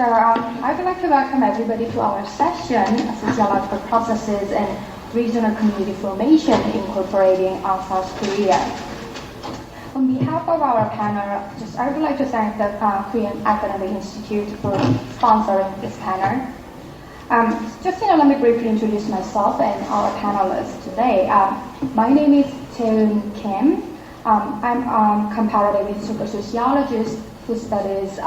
I would like to welcome everybody to our session, Sociological Processes and Regional Community Formation Incorporating South Korea. On behalf of our panel, I would like to thank the Korean Academic Institute for sponsoring this panel. Let me briefly introduce myself and our panelists today. My name is Jaeeun Kim. I'm a comparative historical sociologist who studies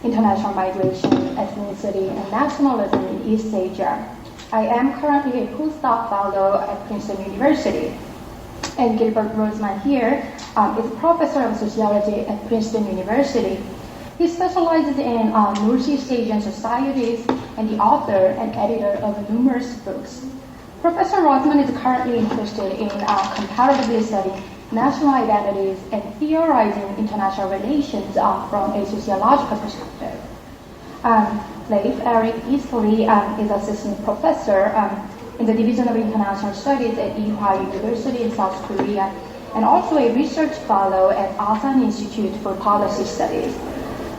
international migration, ethnicity, and nationalism in East Asia. I am currently a postdoc fellow at Princeton University. And Gilbert Rozman here is a professor of sociology at Princeton University. He specializes in Northeast Asian societies and the author and editor of numerous books. Professor Rozman is currently interested in comparatively studying national identities and theorizing international relations from a sociological perspective. Leif-Eric Easley is assistant professor in the Division of International Studies at Ewha University in South Korea, and also a research fellow at ASEAN Institute for Policy Studies.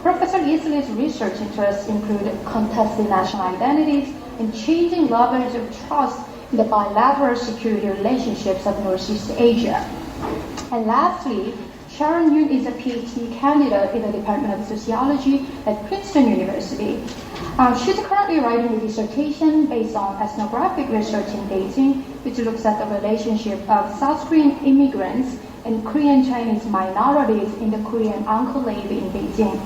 Professor Easley's research interests include contested national identities and changing levels of trust in the bilateral security relationships of Northeast Asia. And lastly, Sharon Yoon is a PhD candidate in the Department of Sociology at Princeton University. She's currently writing a dissertation based on ethnographic research in Beijing, which looks at the relationship of South Korean immigrants and Korean Chinese minorities in the Korean enclave in Beijing.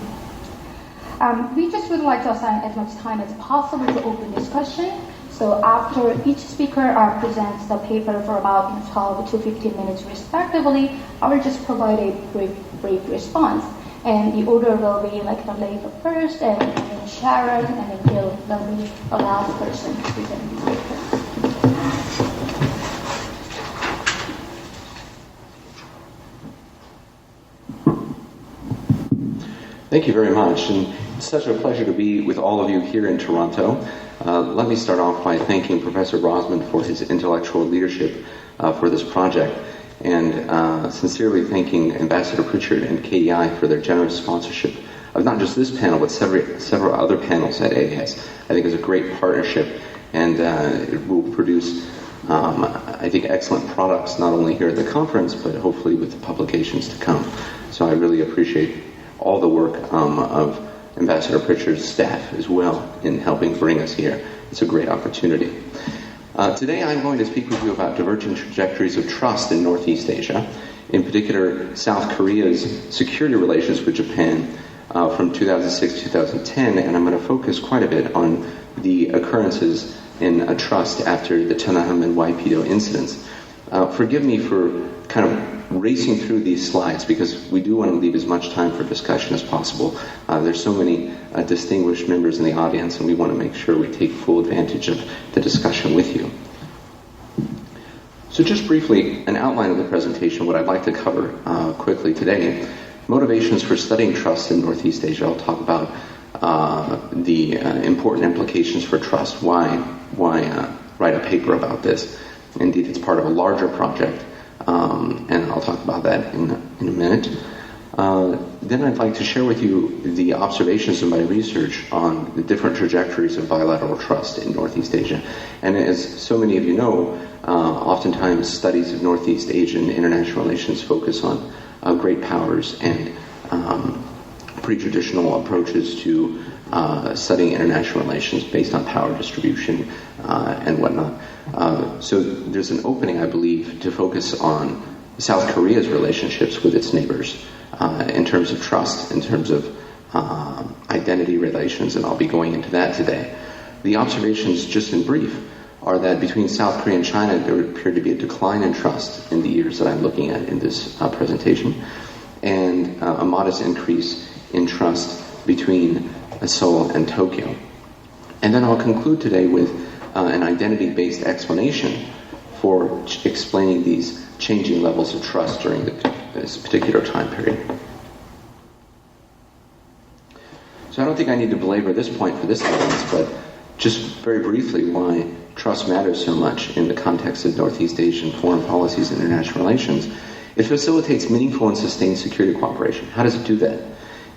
We just would like to assign as much time as possible to open discussion. So after each speaker presents the paper for about 12 to 15 minutes respectively, I will just provide a brief response. And the order will be like the Leif first, and then Sharon, and then Gil will be the last person to present the paper. Thank you very much, and it's such a pleasure to be with all of you here in Toronto. Let me start off by thanking Professor Rozman for his intellectual leadership for this project, and sincerely thanking Ambassador Pritchard and KEI for their generous sponsorship of not just this panel, but several other panels at AAS. I think it's a great partnership, and it will produce, I think, excellent products, not only here at the conference, but hopefully with the publications to come. So I really appreciate all the work of Ambassador Pritchard's staff as well in helping bring us here. It's a great opportunity. Today I'm going to speak with you about diverging trajectories of trust in Northeast Asia, in particular South Korea's security relations with Japan from 2006 to 2010, and I'm going to focus quite a bit on the occurrences in trust after the Cheonan and Waipido incidents. Forgive me for kind of racing through these slides because we do want to leave as much time for discussion as possible. There's so many distinguished members in the audience, and we want to make sure we take full advantage of the discussion with you. So just briefly, an outline of the presentation, what I'd like to cover quickly today. Motivations for studying trust in Northeast Asia. I'll talk about the important implications for trust, why write a paper about this. Indeed, it's part of a larger project. And I'll talk about that in a minute. Then I'd like to share with you the observations of my research on the different trajectories of bilateral trust in Northeast Asia. And as so many of you know, oftentimes studies of Northeast Asian international relations focus on great powers and pre-traditional approaches to studying international relations based on power distribution and whatnot. So there's an opening, I believe, to focus on South Korea's relationships with its neighbors in terms of trust, in terms of identity relations, and I'll be going into that today. The observations, just in brief, are that between South Korea and China, there appeared to be a decline in trust in the years that I'm looking at in this presentation, and a modest increase in trust between Seoul and Tokyo. And then I'll conclude today with an identity-based explanation for explaining these changing levels of trust during this particular time period. So I don't think I need to belabor this point for this audience, but just very briefly why trust matters so much in the context of Northeast Asian foreign policies and international relations. It facilitates meaningful and sustained security cooperation. How does it do that?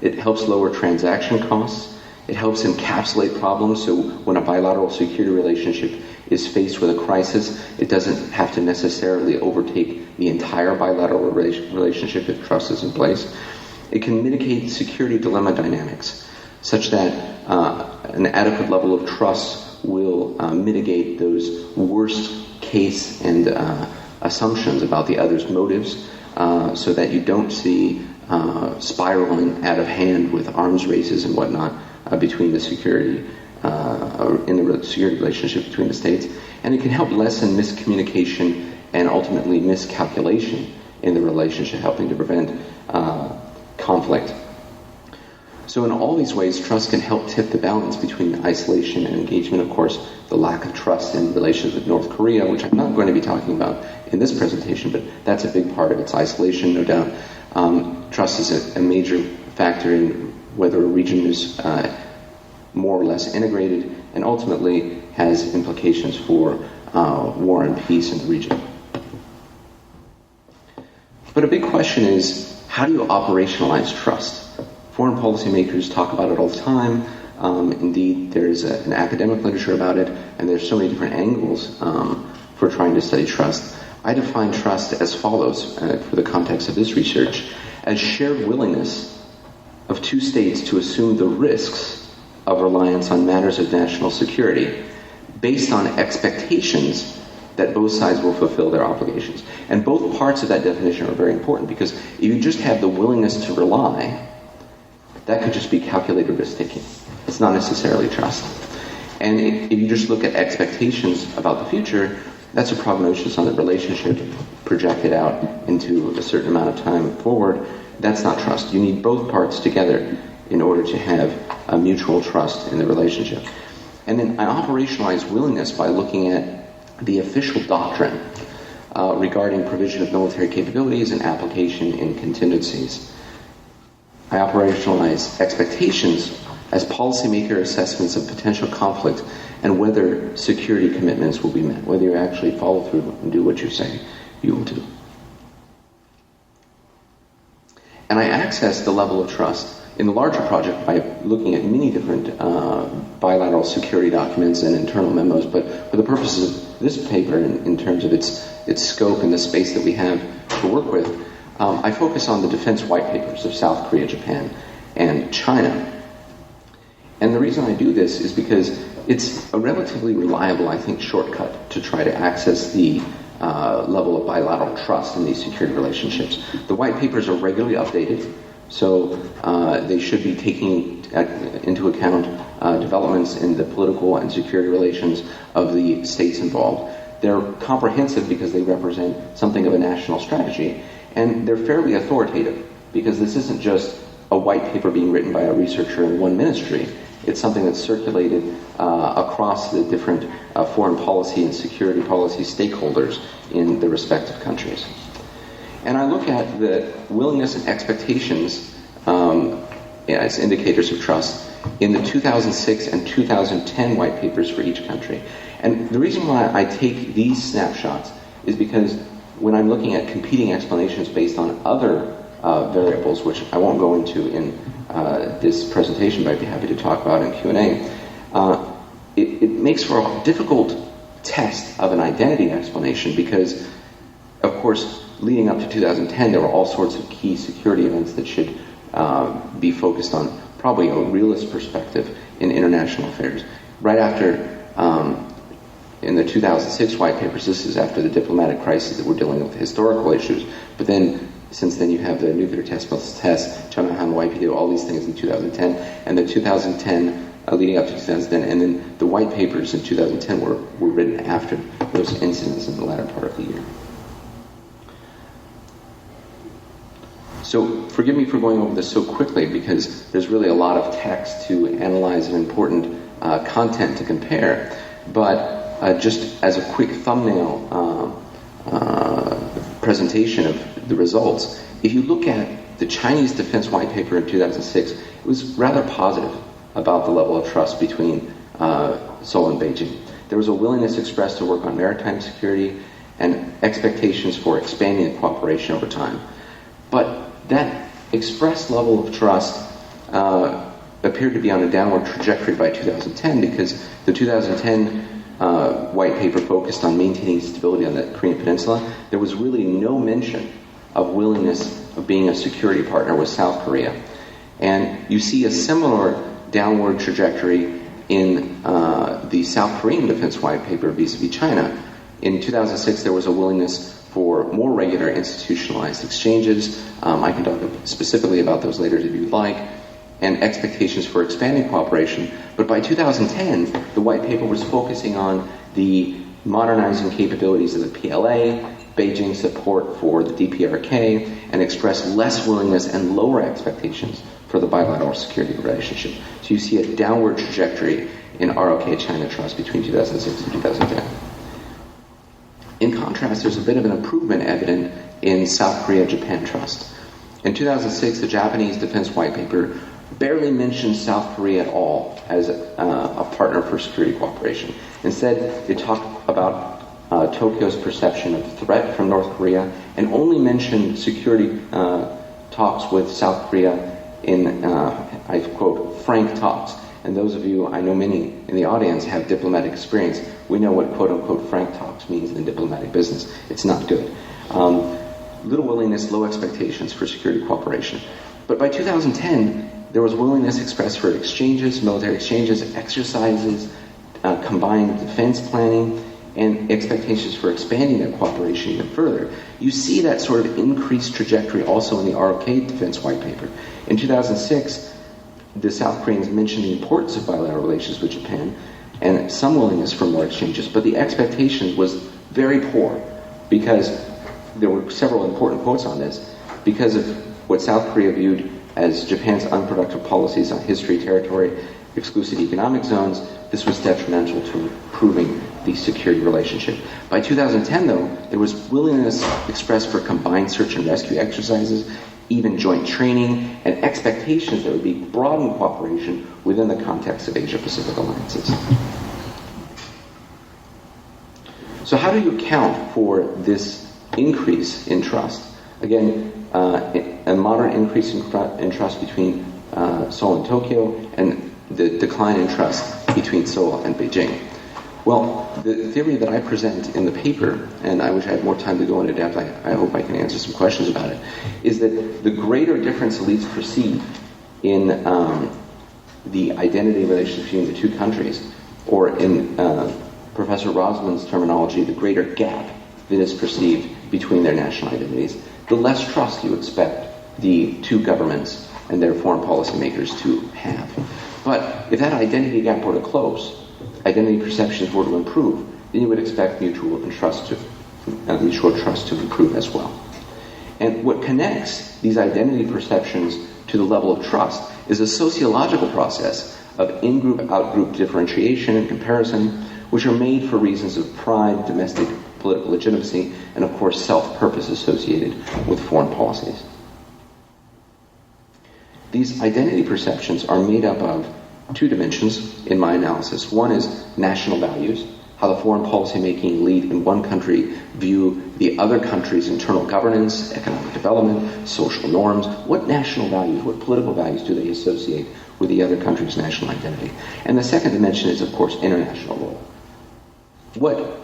It helps lower transaction costs. It helps encapsulate problems, so when a bilateral security relationship is faced with a crisis, it doesn't have to necessarily overtake the entire bilateral relationship if trust is in place. It can mitigate security dilemma dynamics, such that an adequate level of trust will mitigate those worst case and assumptions about the other's motives, so that you don't see spiraling out of hand with arms races and whatnot between the security, or in the security relationship between the states. And it can help lessen miscommunication and ultimately miscalculation in the relationship, helping to prevent conflict. So in all these ways, trust can help tip the balance between isolation and engagement. Of course, the lack of trust in relations with North Korea, which I'm not going to be talking about in this presentation, but that's a big part of its isolation, no doubt. Trust is a major factor in whether a region is more or less integrated, and ultimately has implications for war and peace in the region. But a big question is, how do you operationalize trust? Foreign policymakers talk about it all the time. Indeed, there's an academic literature about it, and there's so many different angles for trying to study trust. I define trust as follows, for the context of this research, as shared willingness of two states to assume the risks of reliance on matters of national security based on expectations that both sides will fulfill their obligations. And both parts of that definition are very important, because if you just have the willingness to rely, that could just be calculated risk-taking. It's not necessarily trust. And if you just look at expectations about the future, that's a prognosis on the relationship projected out into a certain amount of time forward. That's not trust. You need both parts together in order to have a mutual trust in the relationship. And then I operationalize willingness by looking at the official doctrine regarding provision of military capabilities and application in contingencies. I operationalize expectations as policymaker assessments of potential conflict and whether security commitments will be met, whether you actually follow through and do what you say you will do. And I access the level of trust in the larger project by looking at many different bilateral security documents and internal memos, but for the purposes of this paper, in terms of its scope and the space that we have to work with, I focus on the defense white papers of South Korea, Japan, and China. And the reason I do this is because it's a relatively reliable, I think, shortcut to try to access the level of bilateral trust in these security relationships. The white papers are regularly updated, so they should be taking into account developments in the political and security relations of the states involved. They're comprehensive because they represent something of a national strategy, and they're fairly authoritative because this isn't just a white paper being written by a researcher in one ministry. It's something that's circulated across the different foreign policy and security policy stakeholders in the respective countries. And I look at the willingness and expectations as indicators of trust in the 2006 and 2010 white papers for each country. And the reason why I take these snapshots is because when I'm looking at competing explanations based on other variables, which I won't go into in this presentation, but I'd be happy to talk about in Q&A, it makes for a difficult test of an identity explanation because, of course, leading up to 2010, there were all sorts of key security events that should be focused on probably a realist perspective in international affairs. Right after, in the 2006 white papers, this is after the diplomatic crisis that we're dealing with historical issues, but then since then you have the nuclear test, Cheonan-han, YPD, all these things in 2010, and the 2010, leading up to 2010, and then the white papers in 2010 were written after those incidents in the latter part of the year. So forgive me for going over this so quickly because there's really a lot of text to analyze and important content to compare, but just as a quick thumbnail presentation of the results, if you look at the Chinese Defense White Paper in 2006, it was rather positive about the level of trust between Seoul and Beijing. There was a willingness expressed to work on maritime security and expectations for expanding cooperation over time. But that expressed level of trust appeared to be on a downward trajectory by 2010 because the 2010 white paper focused on maintaining stability on the Korean Peninsula. There was really no mention of willingness of being a security partner with South Korea. And you see a similar downward trajectory in the South Korean Defense White Paper vis-a-vis China. In 2006, there was a willingness for more regular institutionalized exchanges. I can talk specifically about those later if you'd like, and expectations for expanding cooperation. But by 2010, the white paper was focusing on the modernizing capabilities of the PLA, Beijing's support for the DPRK, and expressed less willingness and lower expectations for the bilateral security relationship. So you see a downward trajectory in ROK-China trust between 2006 and 2010. In contrast, there's a bit of an improvement evident in South Korea-Japan trust. In 2006, the Japanese Defense White Paper barely mentioned South Korea at all as a partner for security cooperation. Instead, they talked about Tokyo's perception of threat from North Korea and only mentioned security talks with South Korea in, I quote, frank talks. And those of you, I know many in the audience, have diplomatic experience. We know what quote-unquote frank talks means in diplomatic business. It's not good. Little willingness, low expectations for security cooperation. But by 2010, there was willingness expressed for exchanges, military exchanges, exercises, combined defense planning, and expectations for expanding that cooperation even further. You see that sort of increased trajectory also in the ROK Defense White Paper. In 2006, the South Koreans mentioned the importance of bilateral relations with Japan and some willingness for more exchanges, but the expectation was very poor because there were several important quotes on this. Because of what South Korea viewed as Japan's unproductive policies on history, territory, exclusive economic zones, this was detrimental to improving the security relationship. By 2010, though, there was willingness expressed for combined search and rescue exercises, even joint training, and expectations that would be broadened cooperation within the context of Asia-Pacific alliances. So how do you account for this increase in trust? Again, a moderate increase in trust between Seoul and Tokyo, and the decline in trust between Seoul and Beijing. Well, the theory that I present in the paper, and I wish I had more time to go into depth, I hope I can answer some questions about it, is that the greater difference elites perceive in the identity relations between the two countries, or in Professor Rozman's terminology, the greater gap that is perceived between their national identities, the less trust you expect the two governments and their foreign policy makers to have. But if that identity gap were to close, identity perceptions were to improve, then you would expect mutual trust to improve as well. And what connects these identity perceptions to the level of trust is a sociological process of in-group, out-group differentiation and comparison, which are made for reasons of pride, domestic political legitimacy, and of course self-purpose associated with foreign policies. These identity perceptions are made up of two dimensions in my analysis. One is national values, how the foreign policy-making elite in one country view the other country's internal governance, economic development, social norms. What national values, what political values do they associate with the other country's national identity? And the second dimension is, of course, international role. What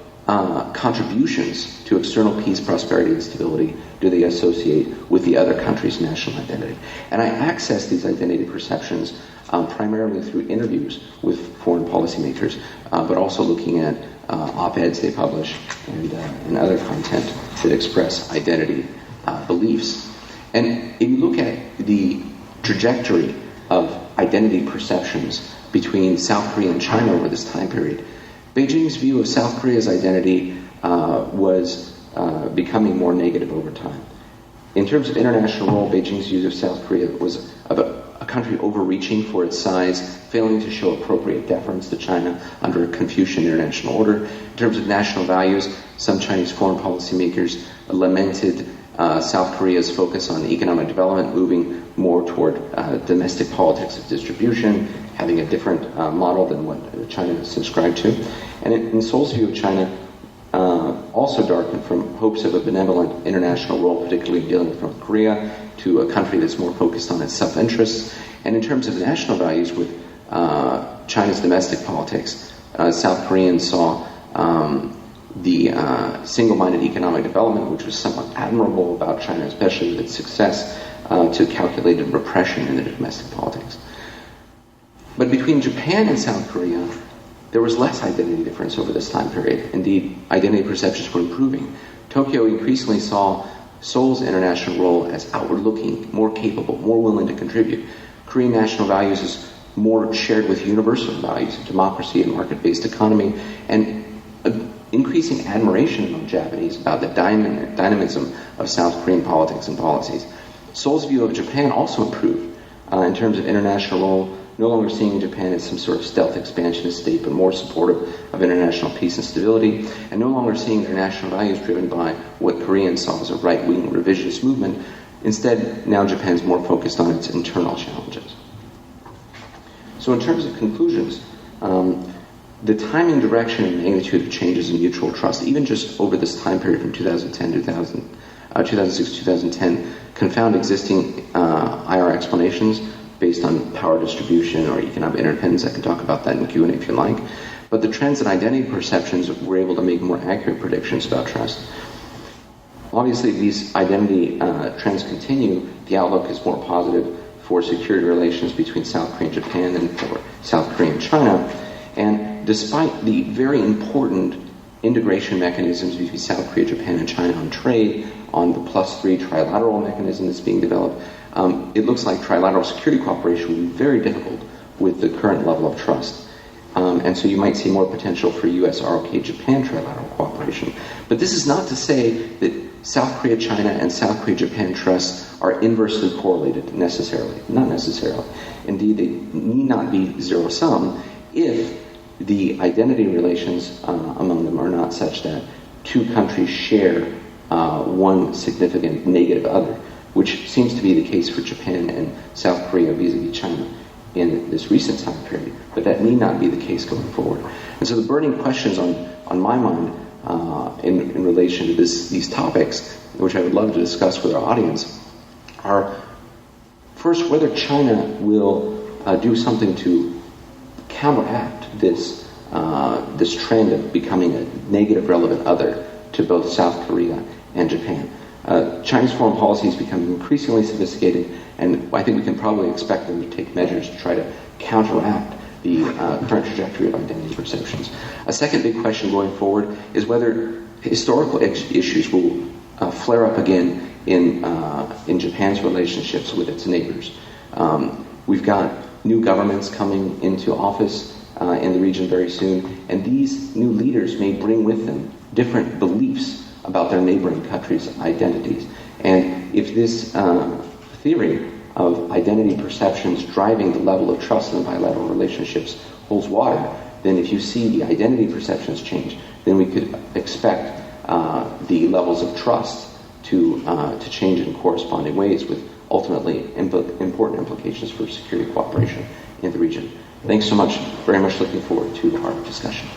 contributions to external peace, prosperity, and stability do they associate with the other country's national identity? And I access these identity perceptions primarily through interviews with foreign policymakers, but also looking at op-eds they publish and other content that express identity beliefs. And if you look at the trajectory of identity perceptions between South Korea and China over this time period, Beijing's view of South Korea's identity was becoming more negative over time. In terms of international role, Beijing's view of South Korea was of a country overreaching for its size, failing to show appropriate deference to China under a Confucian international order. In terms of national values, some Chinese foreign policymakers lamented South Korea's focus on economic development, moving more toward domestic politics of distribution, having a different model than what China subscribed to. And in Seoul's view of China, also darkened from hopes of a benevolent international role, particularly dealing with North Korea, to a country that's more focused on its self-interests. And in terms of national values with China's domestic politics, South Koreans saw the single-minded economic development, which was somewhat admirable about China, especially with its success, to calculated repression in the domestic politics. But between Japan and South Korea, there was less identity difference over this time period. Indeed, identity perceptions were improving. Tokyo increasingly saw Seoul's international role as outward-looking, more capable, more willing to contribute. Korean national values is more shared with universal values of democracy and market-based economy, and increasing admiration among Japanese about the dynamism of South Korean politics and policies. Seoul's view of Japan also improved in terms of international role, no longer seeing Japan as some sort of stealth expansionist state, but more supportive of international peace and stability, and no longer seeing their national values driven by what Koreans saw as a right-wing revisionist movement. Instead, now Japan's more focused on its internal challenges. So in terms of conclusions, the timing, direction, and magnitude of changes in mutual trust, even just over this time period from 2006-2010, confound existing IR explanations based on power distribution or economic interdependence. I can talk about that in Q&A if you like. But the trends in identity perceptions were able to make more accurate predictions about trust. Obviously, if these identity trends continue, the outlook is more positive for security relations between South Korea and Japan than for South Korea and China. And despite the very important integration mechanisms between South Korea, Japan, and China on trade, on the +3 trilateral mechanism that's being developed, it looks like trilateral security cooperation will be very difficult with the current level of trust. And so you might see more potential for U.S. ROK Japan trilateral cooperation. But this is not to say that South Korea, China, and South Korea, Japan trusts are inversely correlated necessarily. Not necessarily. Indeed, they need not be zero-sum if the identity relations among them are not such that two countries share one significant negative other, which seems to be the case for Japan and South Korea vis-a-vis China in this recent time period. But that need not be the case going forward. And so the burning questions on my mind in relation to these topics, which I would love to discuss with our audience, are first whether China will do something to counteract this trend of becoming a negative relevant other to both South Korea and Japan. China's foreign policy is becoming increasingly sophisticated, and I think we can probably expect them to take measures to try to counteract the current trajectory of identity perceptions. A second big question going forward is whether historical issues will flare up again in Japan's relationships with its neighbors. We've got new governments coming into office in the region very soon, and these new leaders may bring with them different beliefs about their neighboring countries' identities. And if this theory of identity perceptions driving the level of trust in bilateral relationships holds water, then if you see the identity perceptions change, then we could expect the levels of trust to change in corresponding ways, with ultimately important implications for security cooperation in the region. Thanks so much. Very much looking forward to our discussion.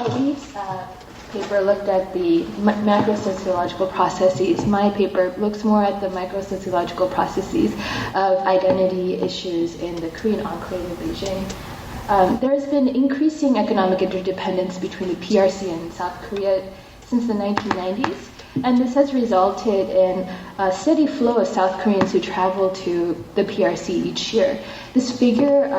Leif's paper looked at the macro-sociological processes. My paper looks more at the micro-sociological processes of identity issues in the Korean enclave of Beijing. There has been increasing economic interdependence between the PRC and South Korea since the 1990s, and this has resulted in a steady flow of South Koreans who travel to the PRC each year. This figure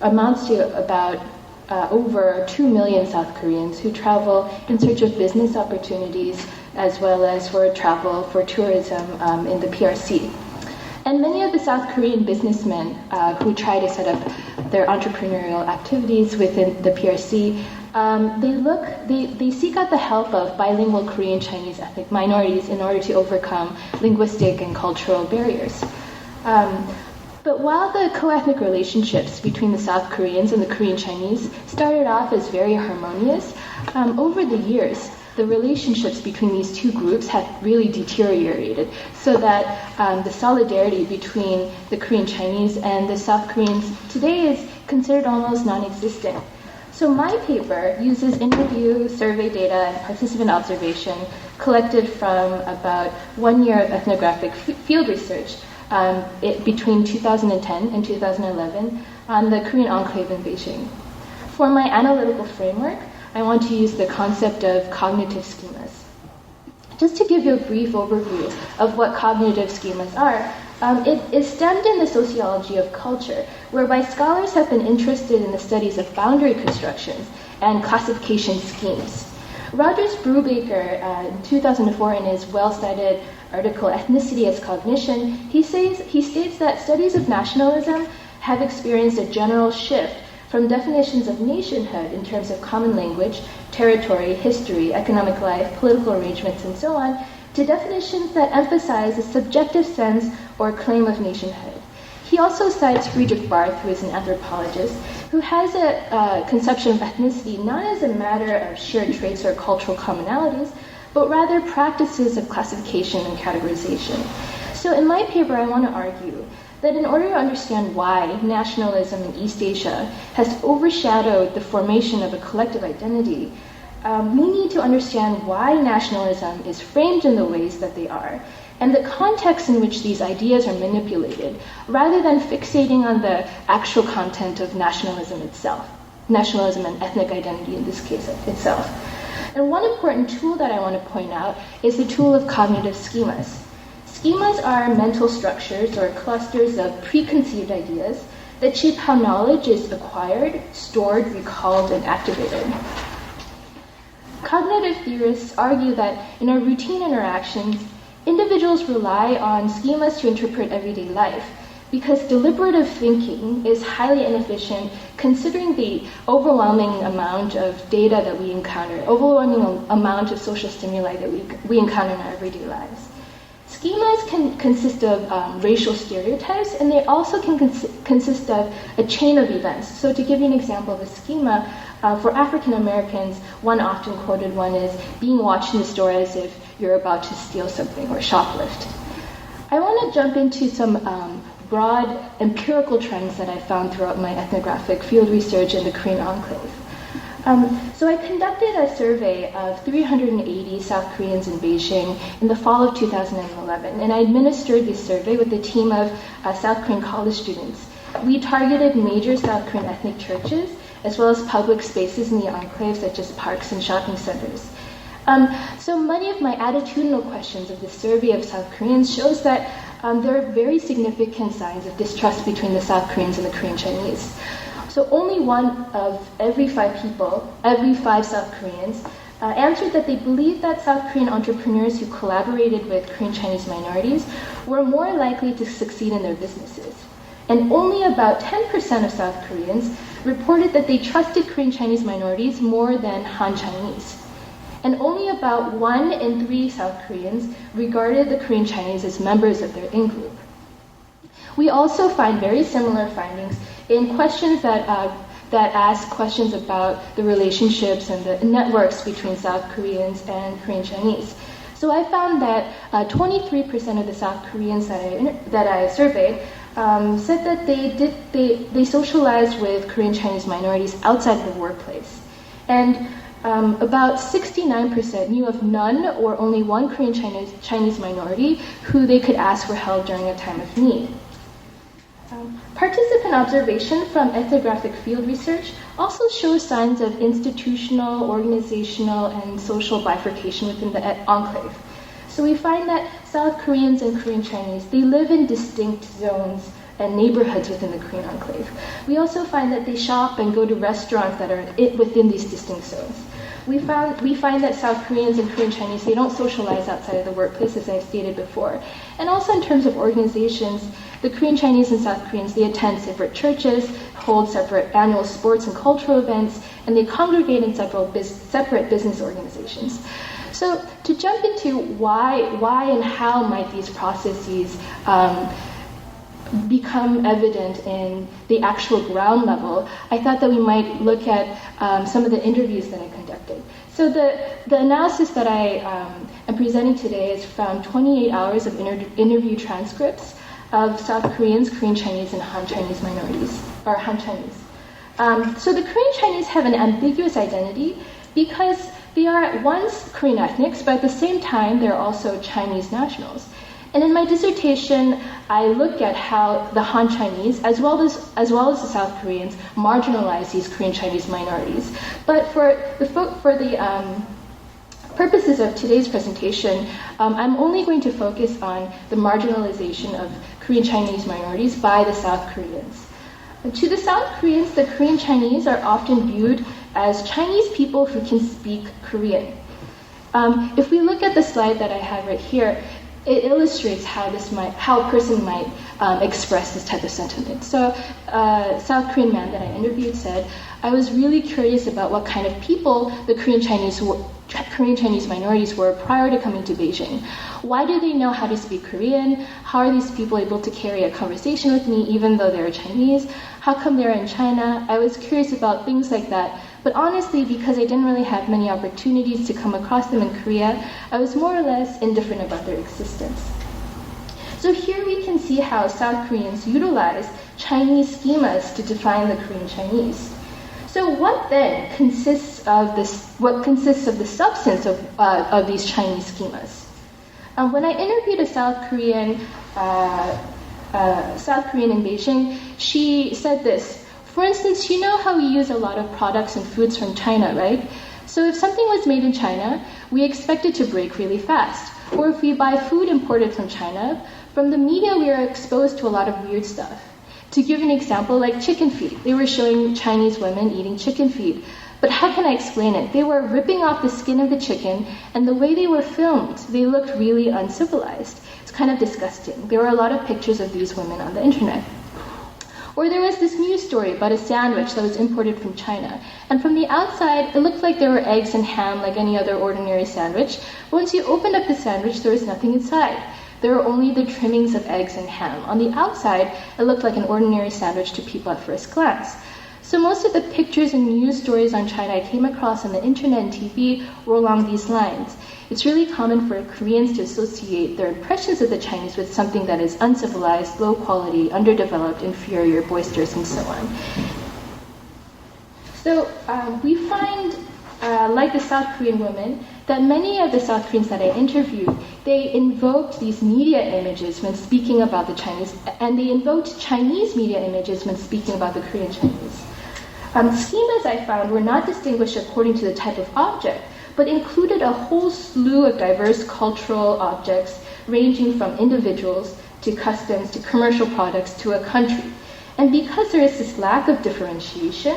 amounts to about over 2 million South Koreans who travel in search of business opportunities as well as for travel for tourism in the PRC. And many of the South Korean businessmen who try to set up their entrepreneurial activities within the PRC, they seek out the help of bilingual Korean Chinese ethnic minorities in order to overcome linguistic and cultural barriers. But while the co-ethnic relationships between the South Koreans and the Korean Chinese started off as very harmonious, over the years, the relationships between these two groups have really deteriorated, so that the solidarity between the Korean Chinese and the South Koreans today is considered almost non-existent. So my paper uses interview, survey data, and participant observation collected from about 1 year of ethnographic field research between 2010 and 2011 on the Korean enclave in Beijing. For my analytical framework, I want to use the concept of cognitive schemas. Just to give you a brief overview of what cognitive schemas are, it is stemmed in the sociology of culture, whereby scholars have been interested in the studies of boundary constructions and classification schemes. Rogers Brubaker, in 2004, in his well-cited article Ethnicity as Cognition, he states that studies of nationalism have experienced a general shift from definitions of nationhood in terms of common language, territory, history, economic life, political arrangements, and so on, to definitions that emphasize a subjective sense or claim of nationhood. He also cites Friedrich Barth, who is an anthropologist, who has a conception of ethnicity not as a matter of shared traits or cultural commonalities, but rather practices of classification and categorization. So in my paper, I want to argue that in order to understand why nationalism in East Asia has overshadowed the formation of a collective identity, we need to understand why nationalism is framed in the ways that they are, and the context in which these ideas are manipulated, rather than fixating on the actual content of nationalism itself, nationalism and ethnic identity in this case itself. And one important tool that I want to point out is the tool of cognitive schemas. Schemas are mental structures or clusters of preconceived ideas that shape how knowledge is acquired, stored, recalled, and activated. Cognitive theorists argue that in our routine interactions, individuals rely on schemas to interpret everyday life because deliberative thinking is highly inefficient considering the overwhelming amount of data that we encounter, overwhelming amount of social stimuli that we encounter in our everyday lives. Schemas can consist of racial stereotypes, and they also can consist of a chain of events. So to give you an example of a schema, for African Americans, one often quoted one is being watched in the store as if you're about to steal something or shoplift. I want to jump into some broad empirical trends that I found throughout my ethnographic field research in the Korean enclave. So I conducted a survey of 380 South Koreans in Beijing in the fall of 2011, and I administered this survey with a team of South Korean college students. We targeted major South Korean ethnic churches, as well as public spaces in the enclave, such as parks and shopping centers. So many of my attitudinal questions of the survey of South Koreans shows that there are very significant signs of distrust between the South Koreans and the Korean Chinese. So only one of every 5 people, every 5 South Koreans, answered that they believed that South Korean entrepreneurs who collaborated with Korean Chinese minorities were more likely to succeed in their businesses. And only about 10% of South Koreans reported that they trusted Korean Chinese minorities more than Han Chinese. And only about 1 in 3 South Koreans regarded the Korean Chinese as members of their in-group. We also find very similar findings in questions that ask questions about the relationships and the networks between South Koreans and Korean Chinese. So I found that 23% of the South Koreans that I surveyed said that they socialized with Korean Chinese minorities outside of the workplace. And about 69% knew of none or only one Korean Chinese minority who they could ask for help during a time of need. Participant observation from ethnographic field research also shows signs of institutional, organizational, and social bifurcation within the enclave. So we find that South Koreans and Korean Chinese, they live in distinct zones and neighborhoods within the Korean enclave. We also find that they shop and go to restaurants that are within these distinct zones. We find that South Koreans and Korean Chinese, they don't socialize outside of the workplace, as I stated before. And also in terms of organizations, the Korean Chinese and South Koreans, they attend separate churches, hold separate annual sports and cultural events, and they congregate in separate business organizations. So to jump into why and how might these processes become evident in the actual ground level, I thought that we might look at some of the interviews that I conducted. So the analysis that I am presenting today is from 28 hours of interview transcripts of South Koreans, Korean Chinese, and Han Chinese minorities, or Han Chinese. So the Korean Chinese have an ambiguous identity because they are at once Korean ethnics, but at the same time they're also Chinese nationals. And in my dissertation, I look at how the Han Chinese, as well as the South Koreans, marginalize these Korean Chinese minorities. But for the purposes of today's presentation, I'm only going to focus on the marginalization of Korean Chinese minorities by the South Koreans. To the South Koreans, the Korean Chinese are often viewed as Chinese people who can speak Korean. If we look at the slide that I have right here, it illustrates how a person might express this type of sentiment. So, a South Korean man that I interviewed said, "I was really curious about what kind of people the Korean Chinese minorities were prior to coming to Beijing. Why do they know how to speak Korean? How are these people able to carry a conversation with me even though they're Chinese? How come they're in China?" I was curious about things like that. But honestly, because I didn't really have many opportunities to come across them in Korea, I was more or less indifferent about their existence. So here we can see how South Koreans utilize Chinese schemas to define the Korean Chinese. So what then consists of this? What consists of the substance of these Chinese schemas? When I interviewed a South Korean in Beijing, she said this. For instance, you know how we use a lot of products and foods from China, right? So if something was made in China, we expect it to break really fast. Or if we buy food imported from China, from the media we are exposed to a lot of weird stuff. To give an example, like chicken feet. They were showing Chinese women eating chicken feet. But how can I explain it? They were ripping off the skin of the chicken, and the way they were filmed, they looked really uncivilized. It's kind of disgusting. There were a lot of pictures of these women on the internet. Or there was this news story about a sandwich that was imported from China. And from the outside, it looked like there were eggs and ham like any other ordinary sandwich. But once you opened up the sandwich, there was nothing inside. There were only the trimmings of eggs and ham. On the outside, it looked like an ordinary sandwich to people at first glance. So most of the pictures and news stories on China I came across on the internet and TV were along these lines. It's really common for Koreans to associate their impressions of the Chinese with something that is uncivilized, low quality, underdeveloped, inferior, boisterous, and so on. So we find, like the South Korean women, that many of the South Koreans that I interviewed, they invoked these media images when speaking about the Chinese, and they invoked Chinese media images when speaking about the Korean Chinese. Schemas I found were not distinguished according to the type of object, but included a whole slew of diverse cultural objects ranging from individuals to customs to commercial products to a country. And because there is this lack of differentiation,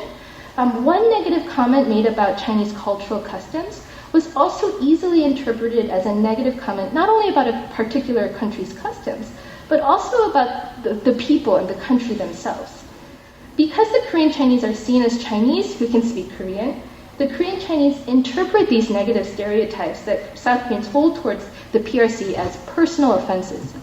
one negative comment made about Chinese cultural customs was also easily interpreted as a negative comment not only about a particular country's customs, but also about the people and the country themselves. Because the Korean Chinese are seen as Chinese who can speak Korean, the Korean Chinese interpret these negative stereotypes that South Koreans hold towards the PRC as personal offenses.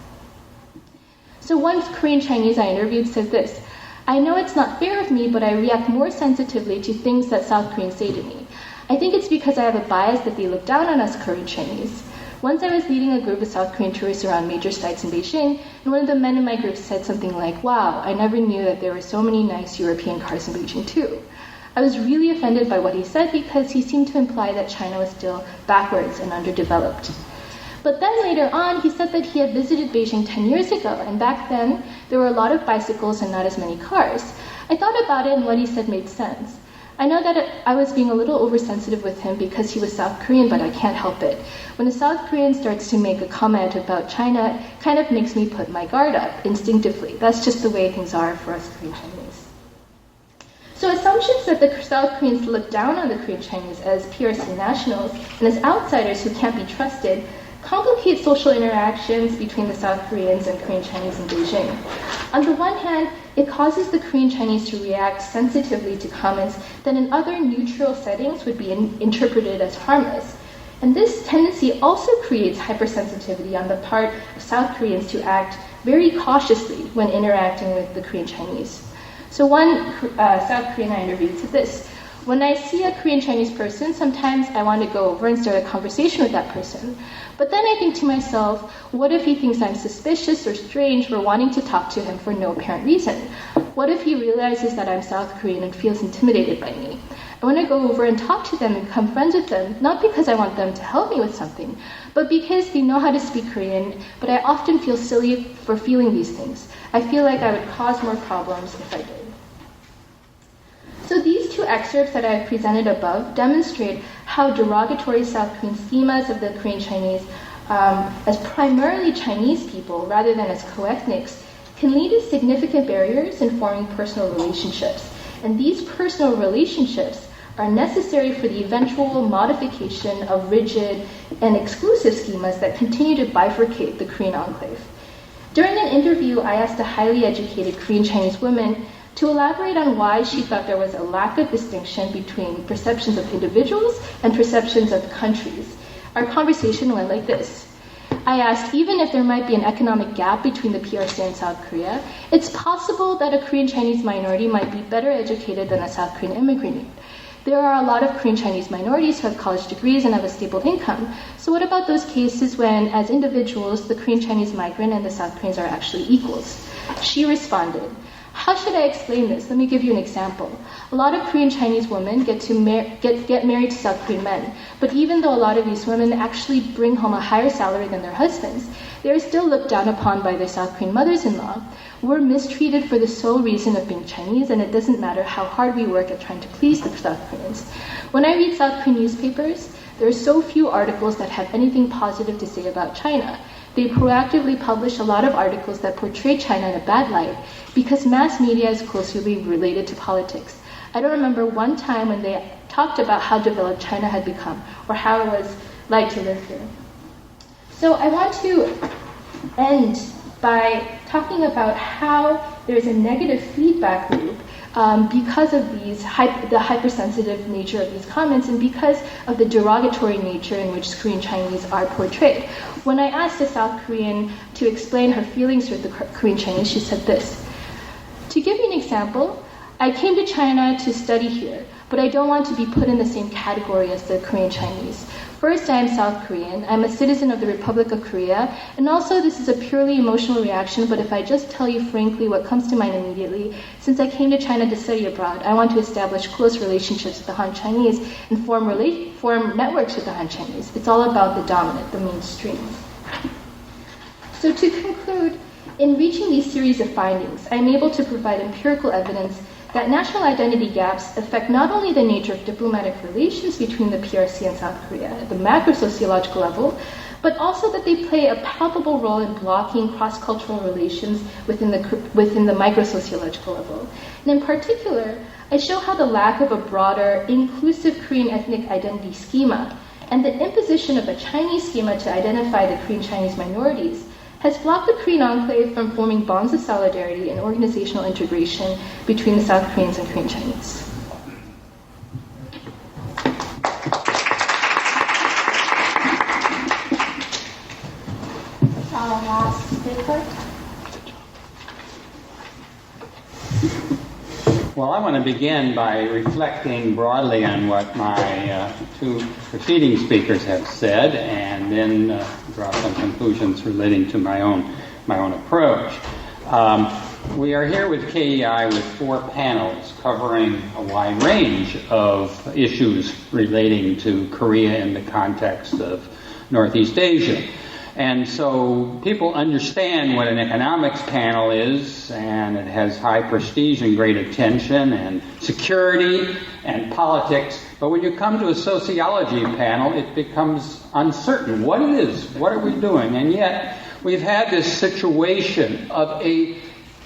So one Korean Chinese I interviewed said this, "I know it's not fair of me, but I react more sensitively to things that South Koreans say to me. I think it's because I have a bias that they look down on us Korean Chinese. Once I was leading a group of South Korean tourists around major sites in Beijing, and one of the men in my group said something like, 'Wow, I never knew that there were so many nice European cars in Beijing too.' I was really offended by what he said because he seemed to imply that China was still backwards and underdeveloped. But then later on, he said that he had visited Beijing 10 years ago, and back then, there were a lot of bicycles and not as many cars. I thought about it, and what he said made sense. I know that I was being a little oversensitive with him because he was South Korean, but I can't help it. When a South Korean starts to make a comment about China, it kind of makes me put my guard up instinctively. That's just the way things are for us Korean Chinese. So assumptions that the South Koreans look down on the Korean Chinese as PRC nationals and as outsiders who can't be trusted complicate social interactions between the South Koreans and Korean Chinese in Beijing. On the one hand, it causes the Korean Chinese to react sensitively to comments that in other neutral settings would be interpreted as harmless. And this tendency also creates hypersensitivity on the part of South Koreans to act very cautiously when interacting with the Korean Chinese. So one South Korean I interviewed said this: when I see a Korean Chinese person, sometimes I want to go over and start a conversation with that person. But then I think to myself, what if he thinks I'm suspicious or strange for wanting to talk to him for no apparent reason? What if he realizes that I'm South Korean and feels intimidated by me? I want to go over and talk to them and become friends with them, not because I want them to help me with something, but because they know how to speak Korean, but I often feel silly for feeling these things. I feel like I would cause more problems if I did. So these two excerpts that I've presented above demonstrate how derogatory South Korean schemas of the Korean Chinese as primarily Chinese people rather than as co-ethnics can lead to significant barriers in forming personal relationships. And these personal relationships are necessary for the eventual modification of rigid and exclusive schemas that continue to bifurcate the Korean enclave. During an interview, I asked a highly educated Korean Chinese woman to elaborate on why she thought there was a lack of distinction between perceptions of individuals and perceptions of countries. Our conversation went like this. I asked, even if there might be an economic gap between the PRC and South Korea, it's possible that a Korean Chinese minority might be better educated than a South Korean immigrant. There are a lot of Korean Chinese minorities who have college degrees and have a stable income. So what about those cases when, as individuals, the Korean Chinese migrant and the South Koreans are actually equals? She responded, how should I explain this? Let me give you an example. A lot of Korean Chinese women get married to South Korean men, but even though a lot of these women actually bring home a higher salary than their husbands, they are still looked down upon by their South Korean mothers-in-law. We're mistreated for the sole reason of being Chinese, and it doesn't matter how hard we work at trying to please the South Koreans. When I read South Korean newspapers, there are so few articles that have anything positive to say about China. They proactively publish a lot of articles that portray China in a bad light because mass media is closely related to politics. I don't remember one time when they talked about how developed China had become or how it was like to live here. So I want to end by talking about how there's a negative feedback loop because of the hypersensitive nature of these comments and because of the derogatory nature in which Korean Chinese are portrayed. When I asked a South Korean to explain her feelings with the Korean Chinese, she said this: to give you an example, I came to China to study here, but I don't want to be put in the same category as the Korean Chinese. First, I am South Korean. I'm a citizen of the Republic of Korea, and also this is a purely emotional reaction, but if I just tell you frankly what comes to mind immediately, since I came to China to study abroad, I want to establish close relationships with the Han Chinese and form networks with the Han Chinese. It's all about the dominant, the mainstream. So to conclude, in reaching these series of findings, I'm able to provide empirical evidence that national identity gaps affect not only the nature of diplomatic relations between the PRC and South Korea at the macro-sociological level, but also that they play a palpable role in blocking cross-cultural relations within the micro-sociological level. And in particular, I show how the lack of a broader, inclusive Korean ethnic identity schema and the imposition of a Chinese schema to identify the Korean Chinese minorities has blocked the Korean enclave from forming bonds of solidarity and organizational integration between the South Koreans and Korean Chinese. Our last speaker. Well, I want to begin by reflecting broadly on what my two preceding speakers have said, and then draw some conclusions relating to my own approach. We are here with KEI with 4 panels covering a wide range of issues relating to Korea in the context of Northeast Asia. And so people understand what an economics panel is, and it has high prestige and great attention and security and politics. But when you come to a sociology panel, it becomes uncertain what it is, what are we doing? And yet we've had this situation of a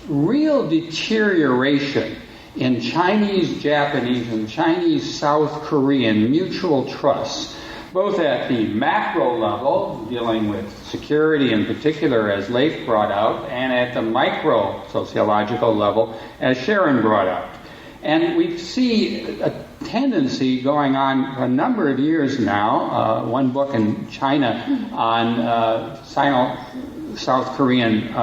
real deterioration in Chinese-Japanese and Chinese-South Korean mutual trust both at the macro level, dealing with security in particular, as Leif brought out, and at the micro sociological level, as Sharon brought out. And we see a tendency going on for a number of years now. One book in China on Sino-South Korean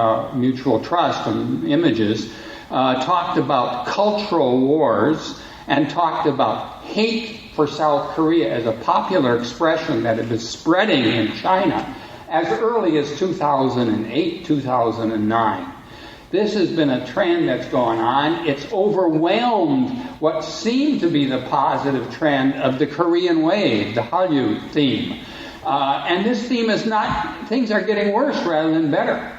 mutual trust and images talked about cultural wars and talked about hate for South Korea as a popular expression that had been spreading in China as early as 2008, 2009. This has been a trend that's gone on. It's overwhelmed what seemed to be the positive trend of the Korean wave, the Hallyu theme. And this theme is not, things are getting worse rather than better.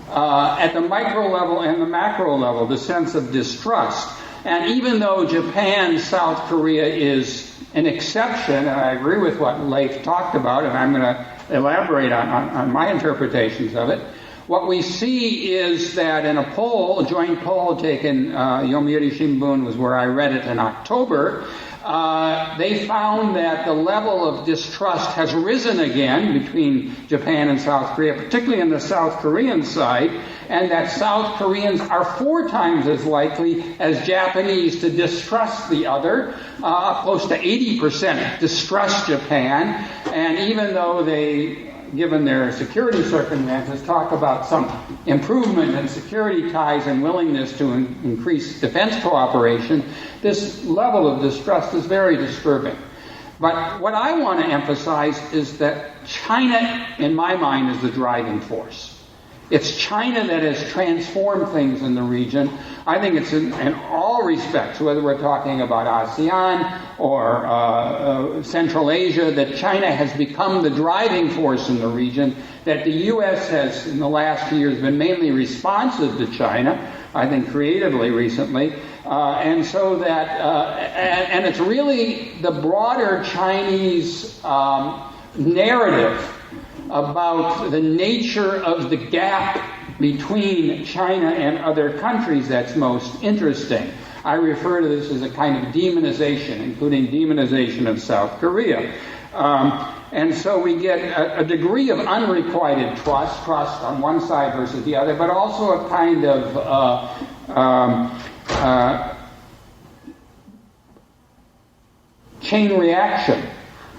At the micro level and the macro level, the sense of distrust. And even though Japan, South Korea is an exception, and I agree with what Leif talked about, and I'm going to elaborate on my interpretations of it, what we see is that in a poll, a joint poll taken, Yomiuri Shimbun was where I read it in October, they found that the level of distrust has risen again between Japan and South Korea, particularly on the South Korean side, and that South Koreans are 4 times as likely as Japanese to distrust the other. Close to 80% distrust Japan, and even though they, given their security circumstances, talk about some improvement in security ties and willingness to increase defense cooperation, this level of distrust is very disturbing. But what I want to emphasize is that China, in my mind, is the driving force. It's China that has transformed things in the region. I think it's in all respects, whether we're talking about ASEAN or Central Asia, that China has become the driving force in the region, that the U.S. has, in the last few years, been mainly responsive to China, I think creatively recently, and so that, and it's really the broader Chinese narrative about the nature of the gap between China and other countries that's most interesting. I refer to this as a kind of demonization, including demonization of South Korea. And so we get a degree of unrequited trust on one side versus the other, but also a kind of chain reaction,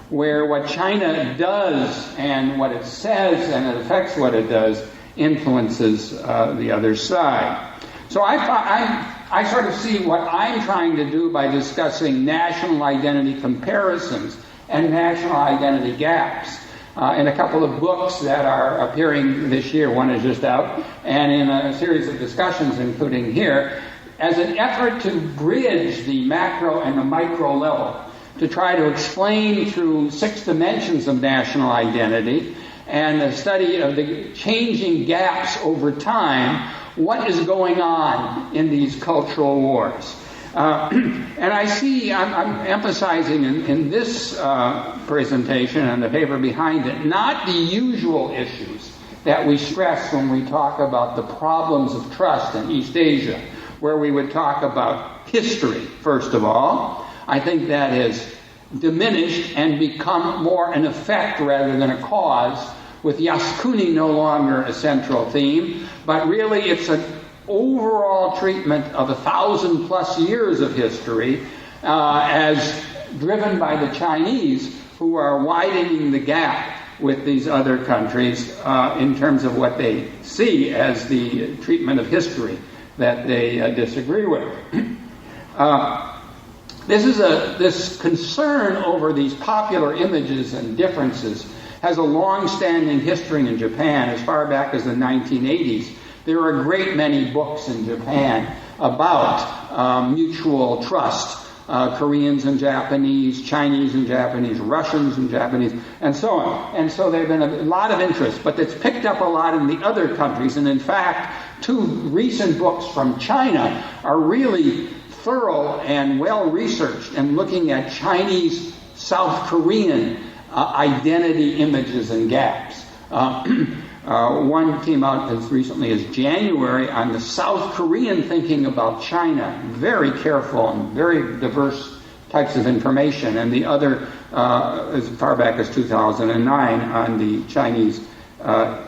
where what China does and what it says and it affects what it does influences the other side. So I sort of see what I'm trying to do by discussing national identity comparisons and national identity gaps in a couple of books that are appearing this year. One is just out, and in a series of discussions, including here, as an effort to bridge the macro and the micro level, to try to explain through 6 dimensions of national identity and the study of the changing gaps over time, what is going on in these cultural wars. And I see, I'm emphasizing in this presentation and the paper behind it, not the usual issues that we stress when we talk about the problems of trust in East Asia, where we would talk about history, first of all. I think that has diminished and become more an effect rather than a cause, with Yasukuni no longer a central theme, but really it's an overall treatment of 1,000+ years of history as driven by the Chinese, who are widening the gap with these other countries in terms of what they see as the treatment of history that they disagree with. This concern over these popular images and differences has a long-standing history in Japan as far back as the 1980s. There are a great many books in Japan about mutual trust, Koreans and Japanese, Chinese and Japanese, Russians and Japanese, and so on. And so there have been a lot of interest, but it's picked up a lot in the other countries. And in fact, 2 recent books from China are really thorough and well-researched and looking at Chinese South Korean identity images and gaps. One came out as recently as January on the South Korean thinking about China. Very careful and very diverse types of information, and the other as far back as 2009 on the Chinese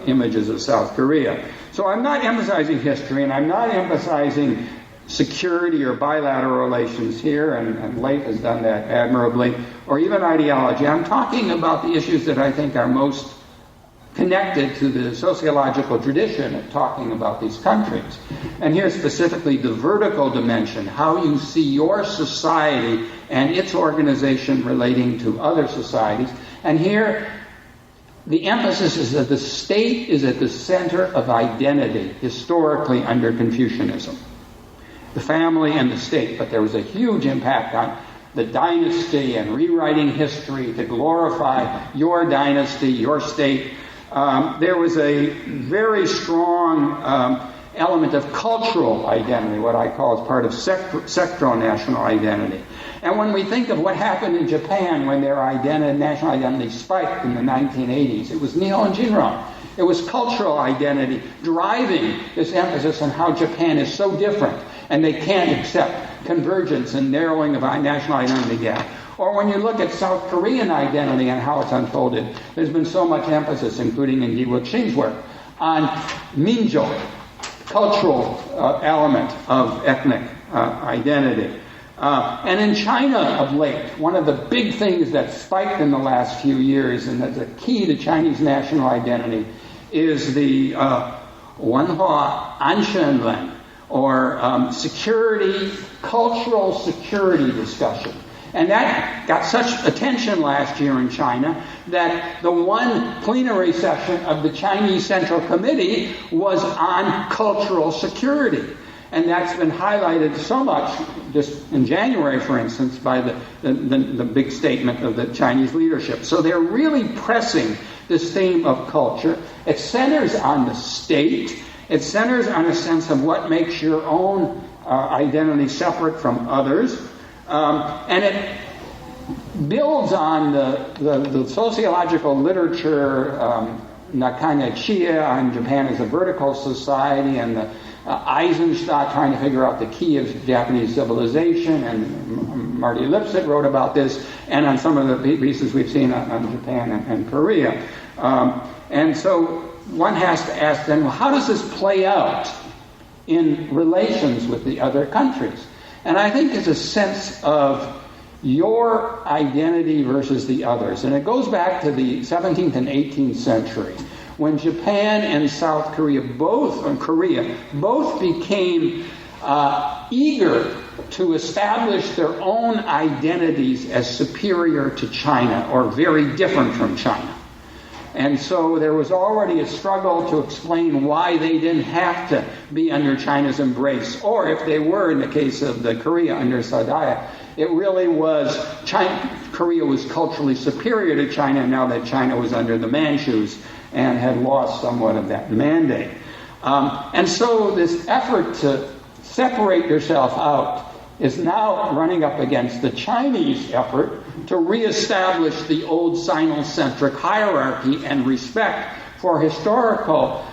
images of South Korea. So I'm not emphasizing history, and I'm not emphasizing security or bilateral relations here, and Leif has done that admirably, or even ideology. I'm talking about the issues that I think are most connected to the sociological tradition of talking about these countries. And here specifically the vertical dimension, how you see your society and its organization relating to other societies. And here the emphasis is that the state is at the center of identity, historically under Confucianism. The family and the state, but there was a huge impact on the dynasty and rewriting history to glorify your dynasty, your state. There was a very strong element of cultural identity, what I call as part of sectoral national identity. And when we think of what happened in Japan when their national identity spiked in the 1980s, it was Nihon Jinran. It was cultural identity driving this emphasis on how Japan is so different, and they can't accept convergence and narrowing of our national identity gap. Or when you look at South Korean identity and how it's unfolded, there's been so much emphasis, including in Ewha's work, on minjo, cultural element of ethnic identity. And in China of late, one of the big things that spiked in the last few years, and that's a key to Chinese national identity, is the Wenhua Anshenren, or security, cultural security discussion. And that got such attention last year in China that the one plenary session of the Chinese Central Committee was on cultural security. And that's been highlighted so much, just in January, for instance, by the big statement of the Chinese leadership. So they're really pressing this theme of culture. It centers on the state. It centers on a sense of what makes your own identity separate from others. And it builds on the sociological literature, Nakanya Chia on Japan as a vertical society, and the Eisenstadt trying to figure out the key of Japanese civilization, and Marty Lipset wrote about this, and on some of the pieces we've seen on Japan and Korea. And so one has to ask then, well, how does this play out in relations with the other countries? And I think it's a sense of your identity versus the others. And it goes back to the 17th and 18th century, when Japan and South Korea both became eager to establish their own identities as superior to China or very different from China. And so there was already a struggle to explain why they didn't have to be under China's embrace, or if they were, in the case of the Korea under Sadaya, it really was Korea was culturally superior to China now that China was under the Manchus and had lost somewhat of that mandate. And so this effort to separate yourself out is now running up against the Chinese effort to reestablish the old Sinocentric hierarchy and respect for historical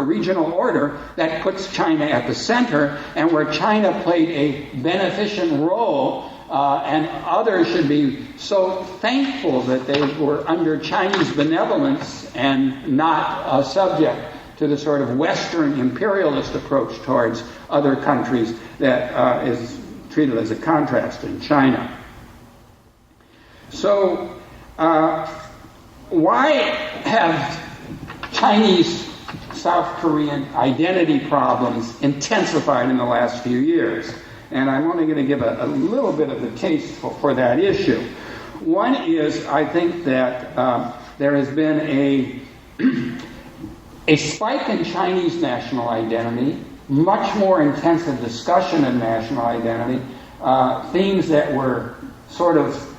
regional order that puts China at the center, and where China played a beneficent role, and others should be so thankful that they were under Chinese benevolence and not subject to the sort of Western imperialist approach towards other countries that is treated as a contrast in China. So, why have Chinese South Korean identity problems intensified in the last few years? And I'm only going to give a little bit of the taste for that issue. One is, I think that there has been a spike in Chinese national identity, much more intensive discussion of national identity, themes that were sort of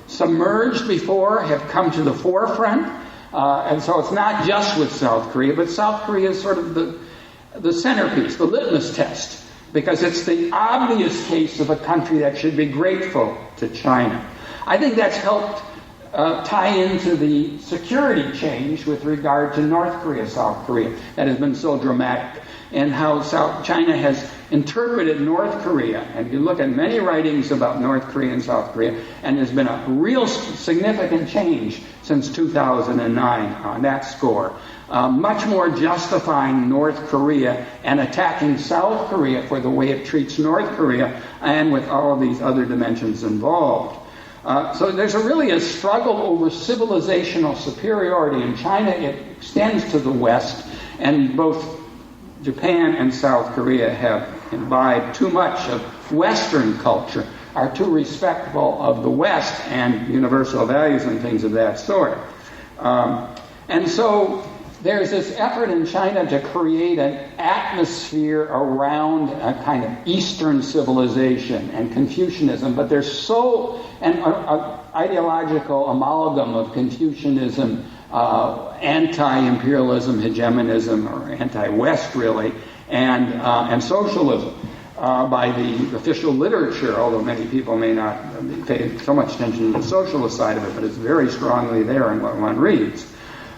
submerged before have come to the forefront. And so it's not just with South Korea, but South Korea is sort of the centerpiece, the litmus test, because it's the obvious case of a country that should be grateful to China. I think that's helped tie into the security change with regard to North Korea, South Korea, that has been so dramatic, and how China has interpreted North Korea, and you look at many writings about North Korea and South Korea, and there's been a real significant change since 2009 on that score. Much more justifying North Korea and attacking South Korea for the way it treats North Korea, and with all of these other dimensions involved. So there's really a struggle over civilizational superiority in China. It extends to the West, and both Japan and South Korea have imbibed too much of Western culture, are too respectful of the West and universal values and things of that sort. And so there's this effort in China to create an atmosphere around a kind of Eastern civilization and Confucianism, but there's so an ideological amalgam of Confucianism, anti-imperialism, hegemonism, or anti-West really, and socialism by the official literature, although many people may not pay so much attention to the socialist side of it, but it's very strongly there in what one reads.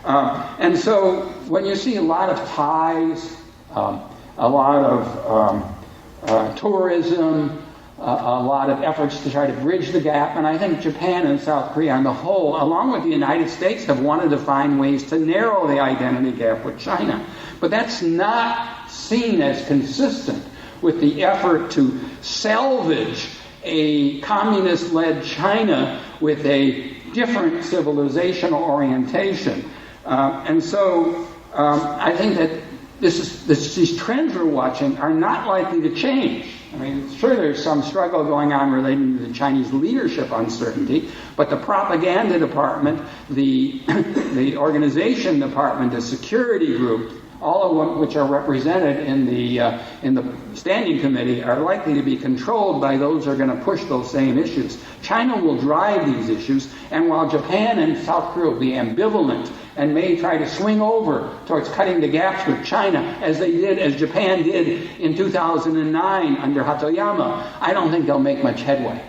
And so when you see a lot of ties, a lot of tourism, a lot of efforts to try to bridge the gap, and I think Japan and South Korea on the whole, along with the United States, have wanted to find ways to narrow the identity gap with China. But that's not seen as consistent with the effort to salvage a communist-led China with a different civilizational orientation. And so I think that these trends we're watching are not likely to change. I mean, sure, there's some struggle going on relating to the Chinese leadership uncertainty, but the propaganda department, the organization department, the security group, all of which are represented in the standing committee, are likely to be controlled by those who are going to push those same issues. China will drive these issues, and while Japan and South Korea will be ambivalent and may try to swing over towards cutting the gaps with China, as Japan did in 2009 under Hatoyama, I don't think they'll make much headway.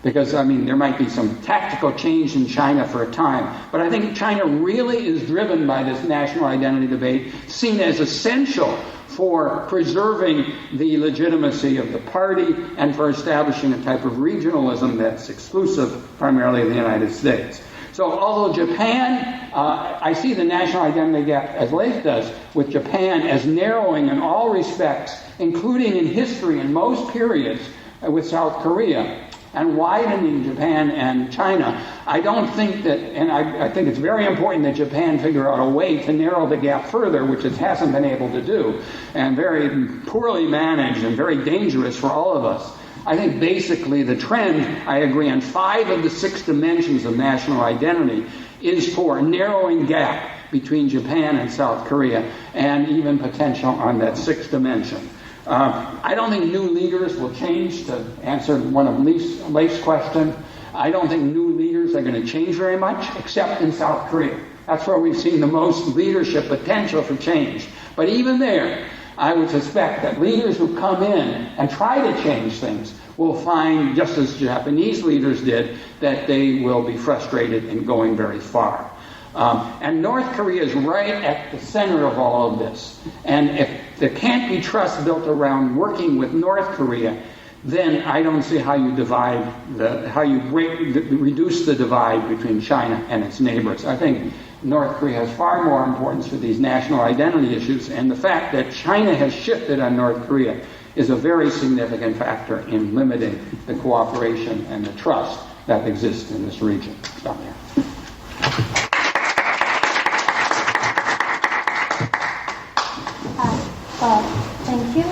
Because, I mean, there might be some tactical change in China for a time. But I think China really is driven by this national identity debate, seen as essential for preserving the legitimacy of the party and for establishing a type of regionalism that's exclusive primarily of the United States. So although Japan, I see the national identity gap, as Leif does, with Japan as narrowing in all respects, including in history in most periods with South Korea, and widening Japan and China. I don't think that, and I think it's very important that Japan figure out a way to narrow the gap further, which it hasn't been able to do, and very poorly managed and very dangerous for all of us. I think basically the trend, I agree, on 5 of the 6 dimensions of national identity is for a narrowing gap between Japan and South Korea, and even potential on that 6th dimension. I don't think new leaders will change, to answer one of Leif's question. I don't think new leaders are going to change very much, except in South Korea. That's where we've seen the most leadership potential for change. But even there, I would suspect that leaders who come in and try to change things will find, just as Japanese leaders did, that they will be frustrated in going very far. And North Korea is right at the center of all of this. And if there can't be trust built around working with North Korea, then I don't see how you reduce the divide between China and its neighbors. I think North Korea has far more importance for these national identity issues, and the fact that China has shifted on North Korea is a very significant factor in limiting the cooperation and the trust that exists in this region. Stop there. Thank you.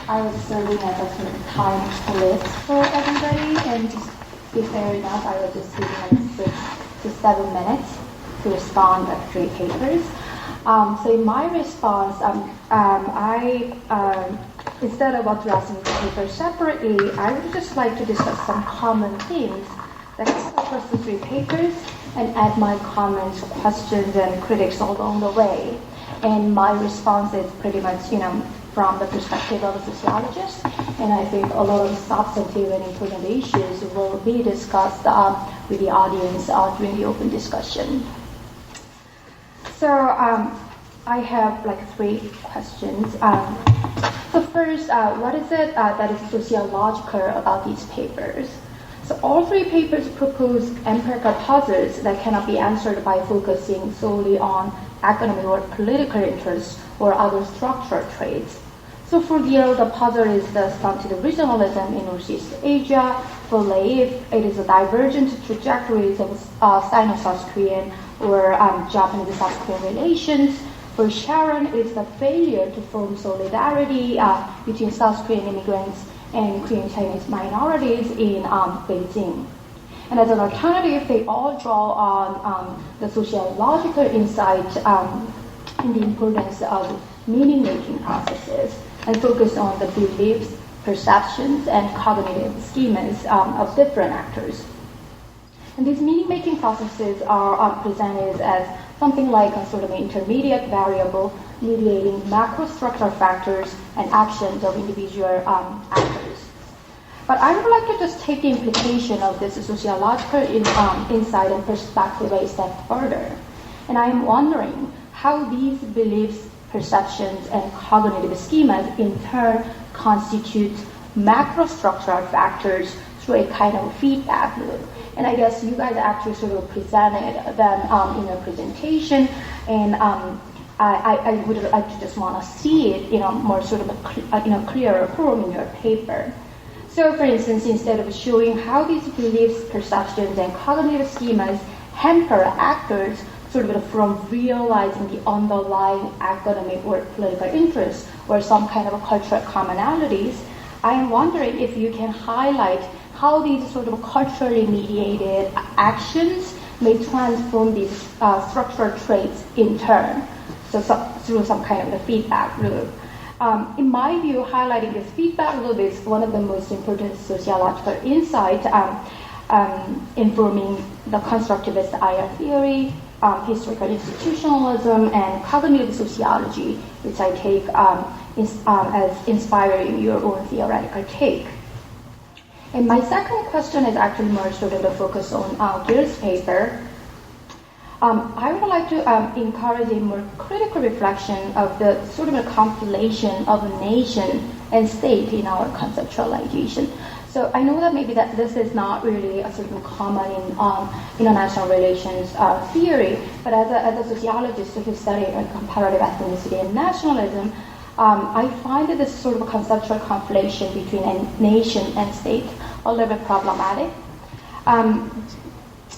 I was serving as a sort of time list for everybody, and just if fair enough, I will just give like 6 to 7 minutes to respond to 3 papers. So in my response, instead of addressing the papers separately, I would just like to discuss some common themes that come across the 3 papers and add my comments, questions, and critics along the way. And my response is pretty much, from the perspective of a sociologist, and I think a lot of substantive and important issues will be discussed with the audience during the open discussion. So I have like 3 questions. So first, what is it that is sociological about these papers? So all 3 papers propose empirical puzzles that cannot be answered by focusing solely on academic or political interests or other structural traits. So for Gil, the puzzle is the stunted regionalism in Northeast Asia. For Leif, it is the divergent trajectories of Sino-South Korean or Japanese-South Korean relations. For Sharon, it is the failure to form solidarity between South Korean immigrants and Korean Chinese minorities in Beijing. And as an alternative, they all draw on the sociological insight in the importance of meaning-making processes and focus on the beliefs, perceptions, and cognitive schemas of different actors. And these meaning-making processes are presented as something like a sort of intermediate variable mediating macrostructural factors and actions of individual actors. But I would like to just take the implication of this sociological insight and perspective a step further. And I am wondering how these beliefs, perceptions, and cognitive schemas in turn constitute macrostructural factors through a kind of feedback loop. And I guess you guys actually sort of presented them in your presentation, and I would like to just want to see it, more sort of a clearer form in your paper. So, for instance, instead of showing how these beliefs, perceptions, and cognitive schemas hamper actors sort of from realizing the underlying academic or political interests or some kind of cultural commonalities, I am wondering if you can highlight how these sort of culturally mediated actions may transform these structural traits in turn, so through some kind of a feedback loop. In my view, highlighting this feedback loop is one of the most important sociological insights informing the constructivist IR theory, historical institutionalism, and cognitive sociology, which I take as inspiring your own theoretical take. And my second question is actually more sort of the focus on Gil's paper. I would like to encourage a more critical reflection of the sort of a compilation of nation and state in our conceptualization. So I know that maybe that this is not really a sort of common in international relations theory, but as a sociologist who studied comparative ethnicity and nationalism, I find that this sort of a conceptual conflation between a nation and state a little bit problematic.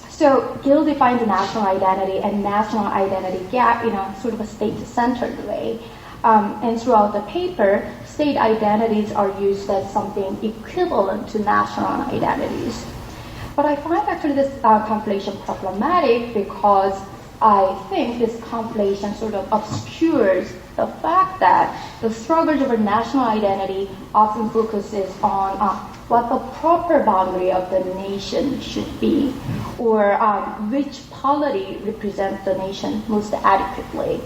So Gil defines the national identity and national identity gap in a sort of a state-centered way. And throughout the paper, state identities are used as something equivalent to national identities. But I find actually this conflation problematic because I think this conflation sort of obscures the fact that the struggles over national identity often focuses on what the proper boundary of the nation should be, or which polity represents the nation most adequately.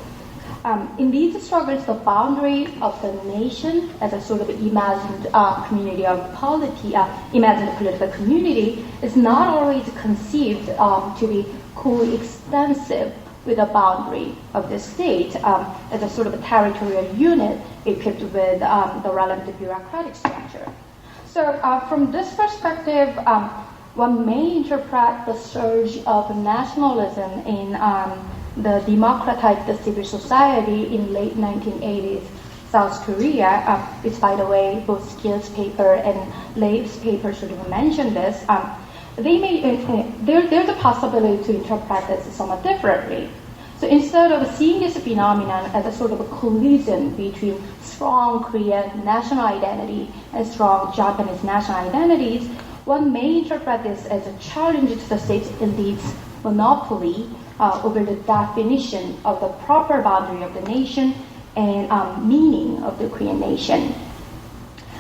In these struggles, the boundary of the nation as a sort of imagined community of polity, imagined political community, is not always conceived to be coextensive with the boundary of the state as a sort of a territorial unit equipped with the relevant bureaucratic structure. So from this perspective, one may interpret the surge of nationalism in the democratized civil society in late 1980s South Korea, which, by the way, both Gil's paper and Leif's paper sort of mentioned this. There's a possibility to interpret this somewhat differently. So instead of seeing this phenomenon as a sort of a collision between strong Korean national identity and strong Japanese national identities, one may interpret this as a challenge to the state elite's monopoly over the definition of the proper boundary of the nation and meaning of the Korean nation.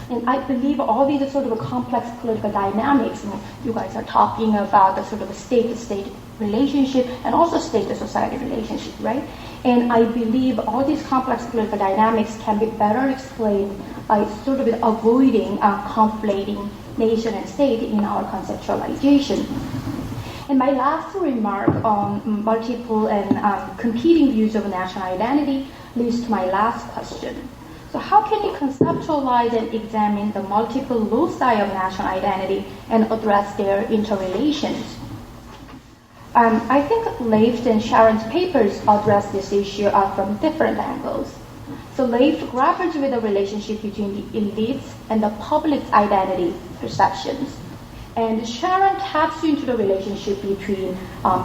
And I believe all these sort of complex political dynamics, you guys are talking about the sort of state-to-state relationship and also state-to-society relationship, right? And I believe all these complex political dynamics can be better explained by sort of avoiding conflating nation and state in our conceptualization. And my last remark on multiple and competing views of national identity leads to my last question. So how can you conceptualize and examine the multiple loci of national identity and address their interrelations? I think Leif's and Sharon's papers address this issue from different angles. So Leif grapples with the relationship between the elites and the public's identity perceptions. And Sharon taps into the relationship between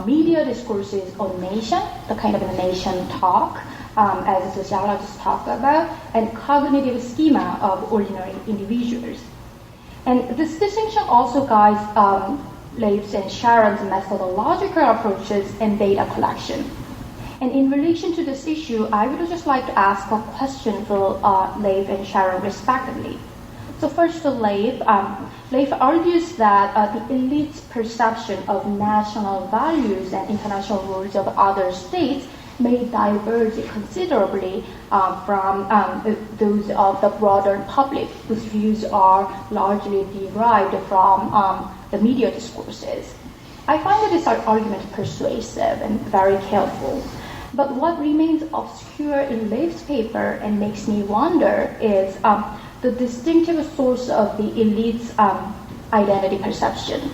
media discourses on nation, the kind of a nation talk, as the sociologists talk about, and cognitive schema of ordinary individuals. And this distinction also guides Leif's and Sharon's methodological approaches and data collection. And in relation to this issue, I would just like to ask a question for Leif and Sharon respectively. So first to Leif. Leif argues that the elite's perception of national values and international rules of other states may diverge considerably from those of the broader public, whose views are largely derived from the media discourses. I find this argument persuasive and very helpful. But what remains obscure in Leif's paper and makes me wonder is the distinctive source of the elite's identity perception.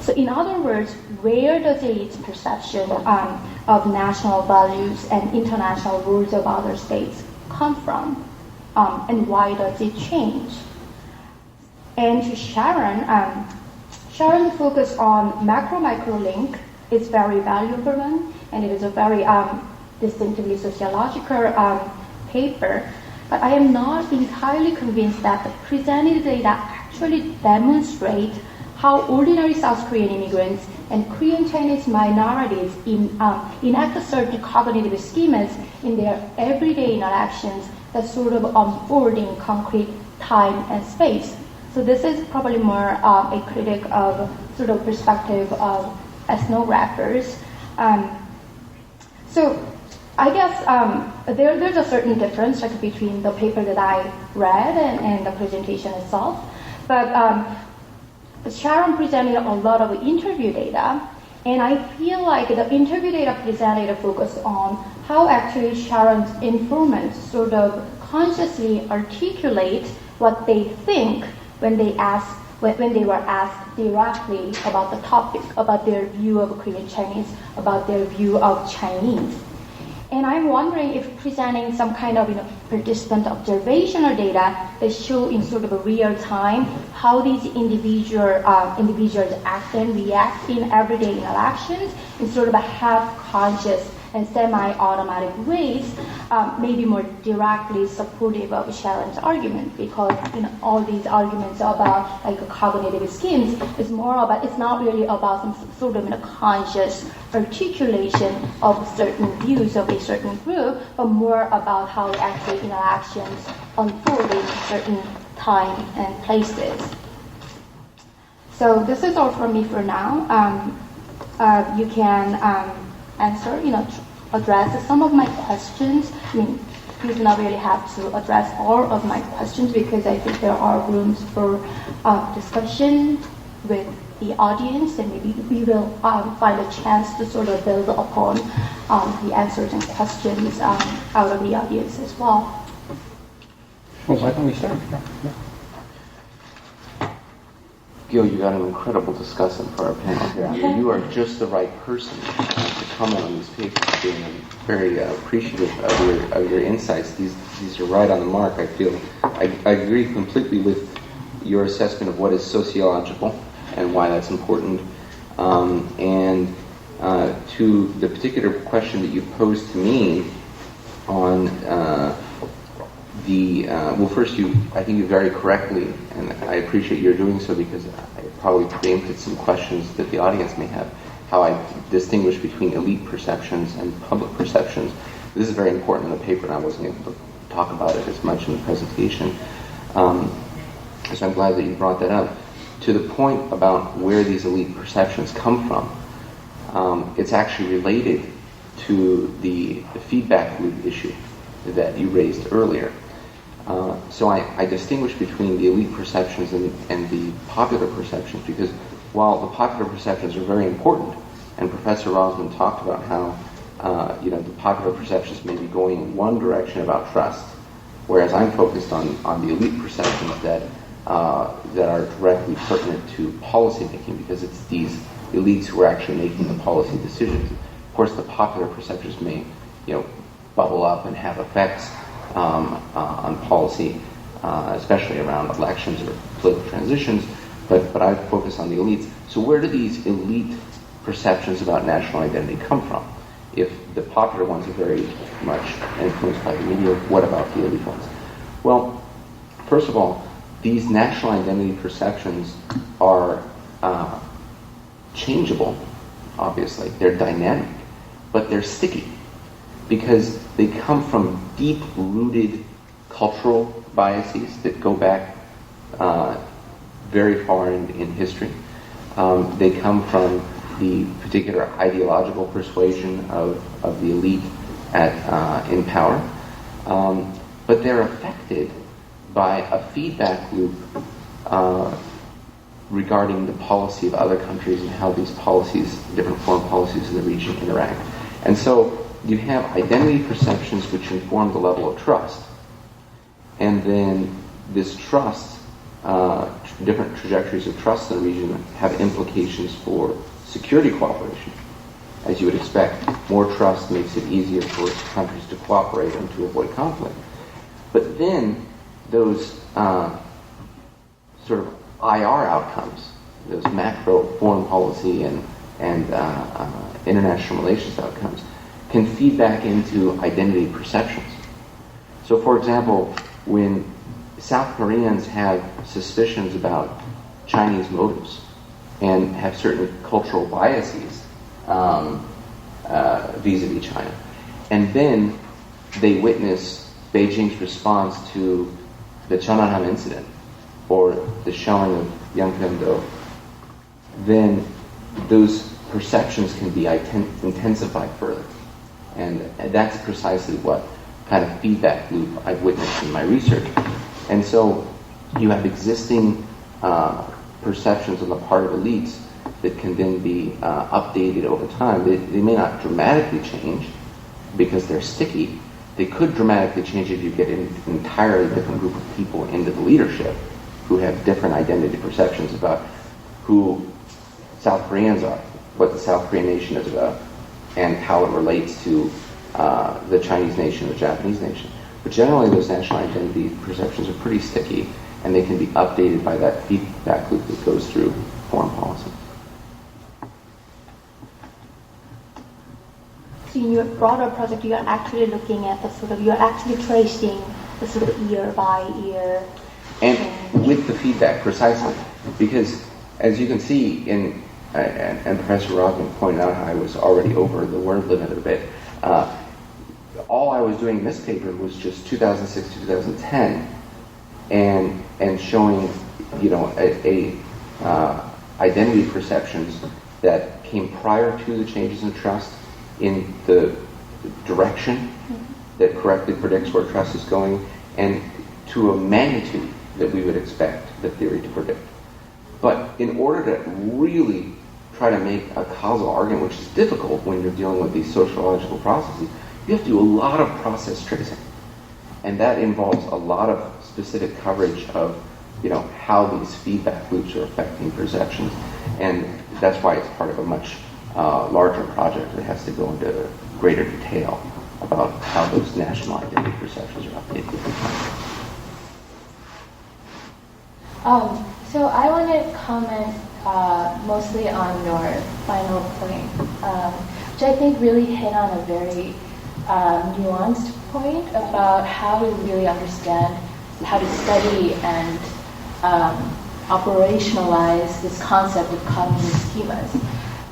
So in other words, where does the elite's perception of national values and international rules of other states come from? And why does it change? And to Sharon, Sharon's focus on macro-micro link is very valuable one, and it is a very distinctively sociological paper. But I am not entirely convinced that the presented data actually demonstrate how ordinary South Korean immigrants and Korean Chinese minorities enact certain cognitive schemas in their everyday interactions that sort of unfold in concrete time and space. So this is probably more a critic of sort of perspective of ethnographers. So I guess there's a certain difference between the paper that I read and the presentation itself. But Sharon presented a lot of interview data, and I feel like the interview data presented focused on how actually Sharon's informants sort of consciously articulate what they think when they were asked directly about the topic, about their view of Korean Chinese, about their view of Chinese. And I'm wondering if presenting some kind of participant observational data that show in sort of a real time how these individuals act and react in everyday interactions in sort of a half-conscious and semi-automatic ways may be more directly supportive of Sharon's argument, because all these arguments about cognitive schemes is more about, it's not really about some sort of conscious articulation of certain views of a certain group, but more about how actually interactions unfold in certain time and places. So this is all from me for now. You can answer, address some of my questions. I mean, you do not really have to address all of my questions, because I think there are rooms for discussion with the audience, and maybe we will find a chance to sort of build upon the answers and questions out of the audience as well. Well, why don't we start? Gil, you got an incredible discussant for our panel here. Yeah. You are just the right person to comment on these papers. I'm very appreciative of your insights. These are right on the mark. I feel I agree completely with your assessment of what is sociological and why that's important. And to the particular question that you posed to me on well, first, I think you very correctly, and I appreciate your doing so, because I probably preempted some questions that the audience may have, how I distinguish between elite perceptions and public perceptions. This is very important in the paper, and I wasn't able to talk about it as much in the presentation. So I'm glad that you brought that up. To the point about where these elite perceptions come from, it's actually related to the feedback loop issue that you raised earlier. So I distinguish between the elite perceptions and the popular perceptions, because while the popular perceptions are very important, and Professor Rozman talked about how the popular perceptions may be going in one direction about trust, whereas I'm focused on the elite perceptions that are directly pertinent to policy making, because it's these elites who are actually making the policy decisions. Of course, the popular perceptions may bubble up and have effects on policy, especially around elections or political transitions, but I focus on the elites. So where do these elite perceptions about national identity come from? If the popular ones are very much influenced by the media, what about the elite ones? Well, first of all, these national identity perceptions are changeable, obviously. They're dynamic, but they're sticky because they come from deep-rooted cultural biases that go back very far in history. They come from the particular ideological persuasion of the elite in power, but they're affected by a feedback loop regarding the policy of other countries and how these policies, different foreign policies in the region, interact. And so you have identity perceptions which inform the level of trust, and then this trust, different trajectories of trust in the region have implications for security cooperation. As you would expect, more trust makes it easier for countries to cooperate and to avoid conflict. But then those sort of IR outcomes, those macro foreign policy and international relations outcomes, can feed back into identity perceptions. So, for example, when South Koreans have suspicions about Chinese motives and have certain cultural biases vis-a-vis China, and then they witness Beijing's response to the Cheonan incident or the shelling of Yangpyeong-do, then those perceptions can be intensified further. And that's precisely what kind of feedback loop I've witnessed in my research. And so you have existing perceptions on the part of elites that can then be updated over time. They may not dramatically change because they're sticky. They could dramatically change if you get an entirely different group of people into the leadership who have different identity perceptions about who South Koreans are, what the South Korean nation is about, and how it relates to the Chinese nation, the Japanese nation. But generally, those national identity perceptions are pretty sticky, and they can be updated by that feedback loop that goes through foreign policy. So in your broader project, you are actually looking at you're actually tracing the sort of year by year. And with the feedback, precisely. Because, as you can see, and Professor Rozman pointed out how I was already over the word limit a bit, all I was doing in this paper was just 2006 to 2010, and showing, identity perceptions that came prior to the changes in trust in the direction that correctly predicts where trust is going, and to a magnitude that we would expect the theory to predict. But in order to really try to make a causal argument, which is difficult when you're dealing with these sociological processes, you have to do a lot of process tracing. And that involves a lot of specific coverage of, how these feedback loops are affecting perceptions. And that's why it's part of a much larger project that has to go into greater detail about how those national identity perceptions are updated. So I want to comment mostly on your final point, which I think really hit on a very nuanced point about how to really understand how to study and operationalize this concept of cognitive schemas.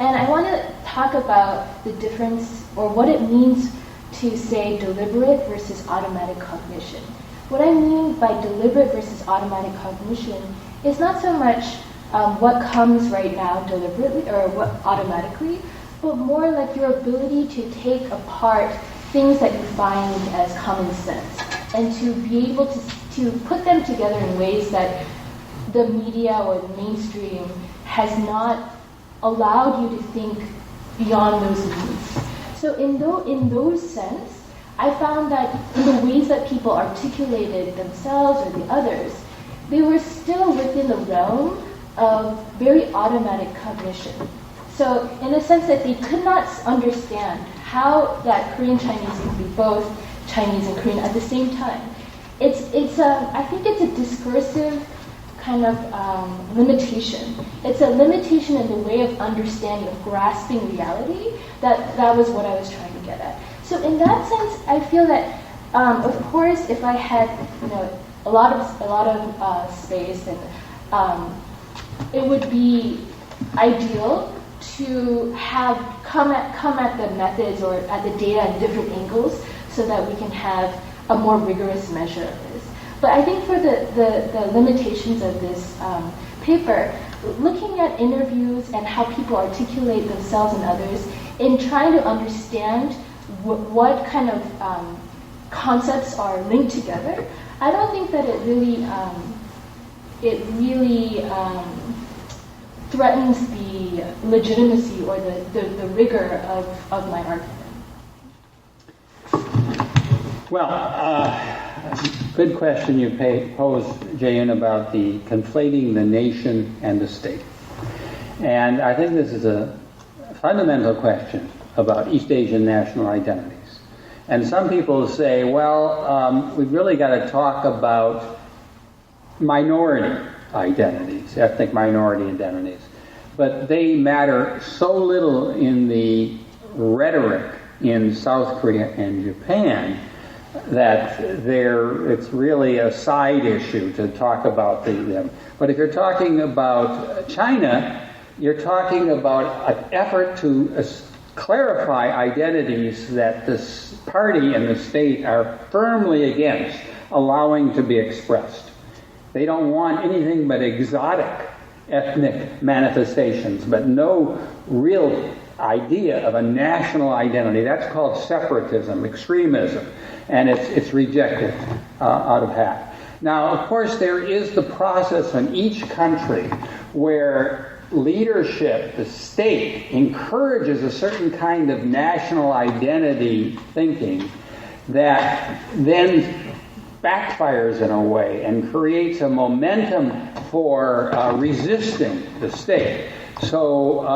And I want to talk about the difference, or what it means to say deliberate versus automatic cognition. What I mean by deliberate versus automatic cognition is not so much what comes right now deliberately or what automatically, but more like your ability to take apart things that you find as common sense and to be able to put them together in ways that the media or the mainstream has not allowed you to think beyond those needs. So in those sense, I found that in the ways that people articulated themselves or the others, they were still within the realm of very automatic cognition. So in a sense that they could not understand how that Korean Chinese can be both Chinese and Korean at the same time. I think it's a discursive kind of limitation. It's a limitation in the way of understanding, of grasping reality. That was what I was trying to get at. So in that sense, I feel that, of course, if I had a lot of space, and it would be ideal to have come at the methods or at the data at different angles, so that we can have a more rigorous measure of this. But I think for the limitations of this paper, looking at interviews and how people articulate themselves and others, in trying to understand what kind of concepts are linked together, I don't think that it really threatens the legitimacy or the rigor of my argument. Well, good question you posed, Jaeeun, about the conflating the nation and the state. And I think this is a fundamental question about East Asian national identities. And some people say, well, we've really got to talk about minority identities, ethnic minority identities. But they matter so little in the rhetoric in South Korea and Japan that it's really a side issue to talk about them. But if you're talking about China, you're talking about an effort to clarify identities that this party and the state are firmly against allowing to be expressed. They don't want anything but exotic ethnic manifestations, but no real idea of a national identity. That's called separatism, extremism, and it's rejected out of hand. Now, of course, there is the process in each country where leadership, the state, encourages a certain kind of national identity thinking that then backfires in a way and creates a momentum for resisting the state. So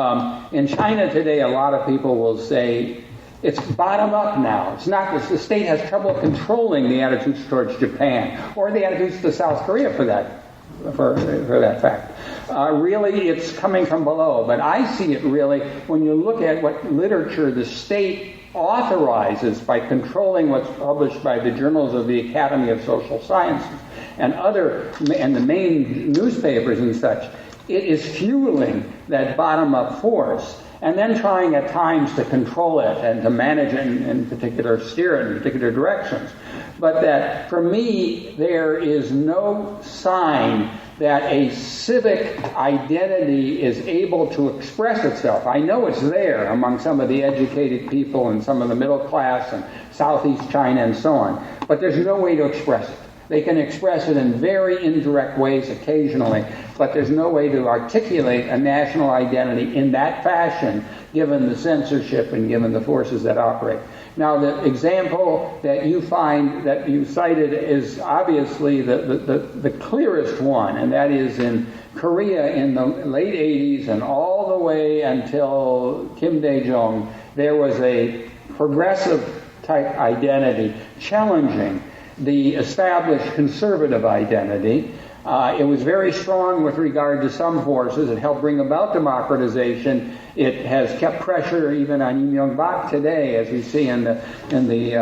in China today, a lot of people will say it's bottom up now. It's not the state has trouble controlling the attitudes towards Japan or the attitudes to South Korea for that fact. Really, it's coming from below. But I see it really when you look at what literature the state authorizes by controlling what's published by the journals of the Academy of Social Sciences and the main newspapers and such. It is fueling that bottom-up force and then trying at times to control it and to manage it in particular, steer it in particular directions. But that, for me, there is no sign that a civic identity is able to express itself. I know it's there among some of the educated people and some of the middle class and Southeast China and so on, but there's no way to express it. They can express it in very indirect ways occasionally, but there's no way to articulate a national identity in that fashion given the censorship and given the forces that operate. Now, the example that you find, that you cited, is obviously the clearest one, and that is in Korea in the late 80s and all the way until Kim Dae-jung, there was a progressive type identity challenging the established conservative identity. It was very strong with regard to some forces. It helped bring about democratization. It has kept pressure even on Im Young-bak today, as we see in the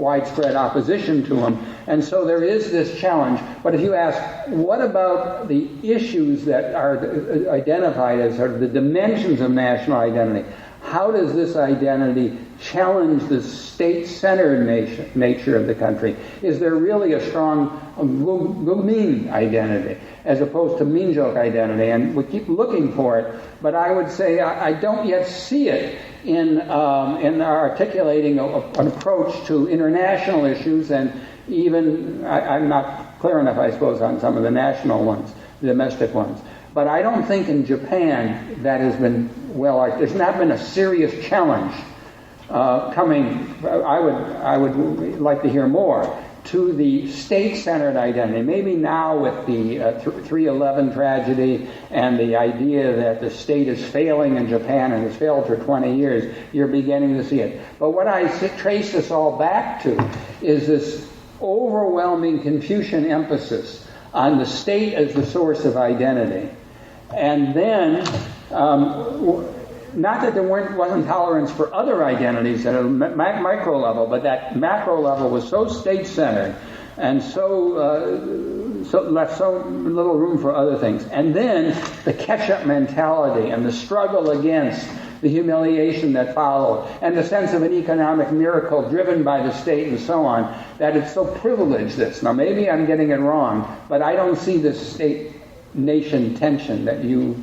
widespread opposition to him. And so there is this challenge. But if you ask, what about the issues that are identified as sort of the dimensions of national identity? How does this identity challenge the state-centered nature of the country? Is there really a strong Gumin identity as opposed to Minjok identity? And we keep looking for it, but I would say I don't yet see it in articulating an approach to international issues, and even I'm not clear enough, I suppose, on some of the national ones, the domestic ones. But I don't think in Japan that has been there's not been a serious challenge coming. I would like to hear more to the state-centered identity. Maybe now with the 3/11 tragedy and the idea that the state is failing in Japan and has failed for 20 years, you're beginning to see it. But what I trace this all back to is this overwhelming Confucian emphasis on the state as the source of identity. And then, not that there wasn't tolerance for other identities at a micro level, but that macro level was so state-centered and so left so little room for other things. And then the catch-up mentality and the struggle against the humiliation that followed, and the sense of an economic miracle driven by the state and so on, that it's so privileged this. Now maybe I'm getting it wrong, but I don't see this state-nation tension that you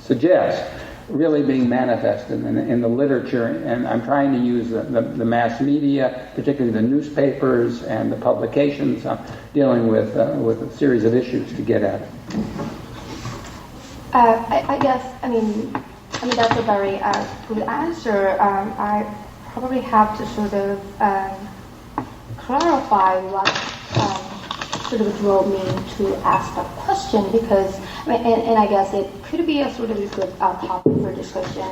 suggest really being manifested in the literature, and I'm trying to use the mass media, particularly the newspapers and the publications, dealing with a series of issues to get at it. I guess, that's a very good answer. I probably have to sort of clarify what sort of drove me to ask that question, because, and I guess it could be a sort of a good topic for discussion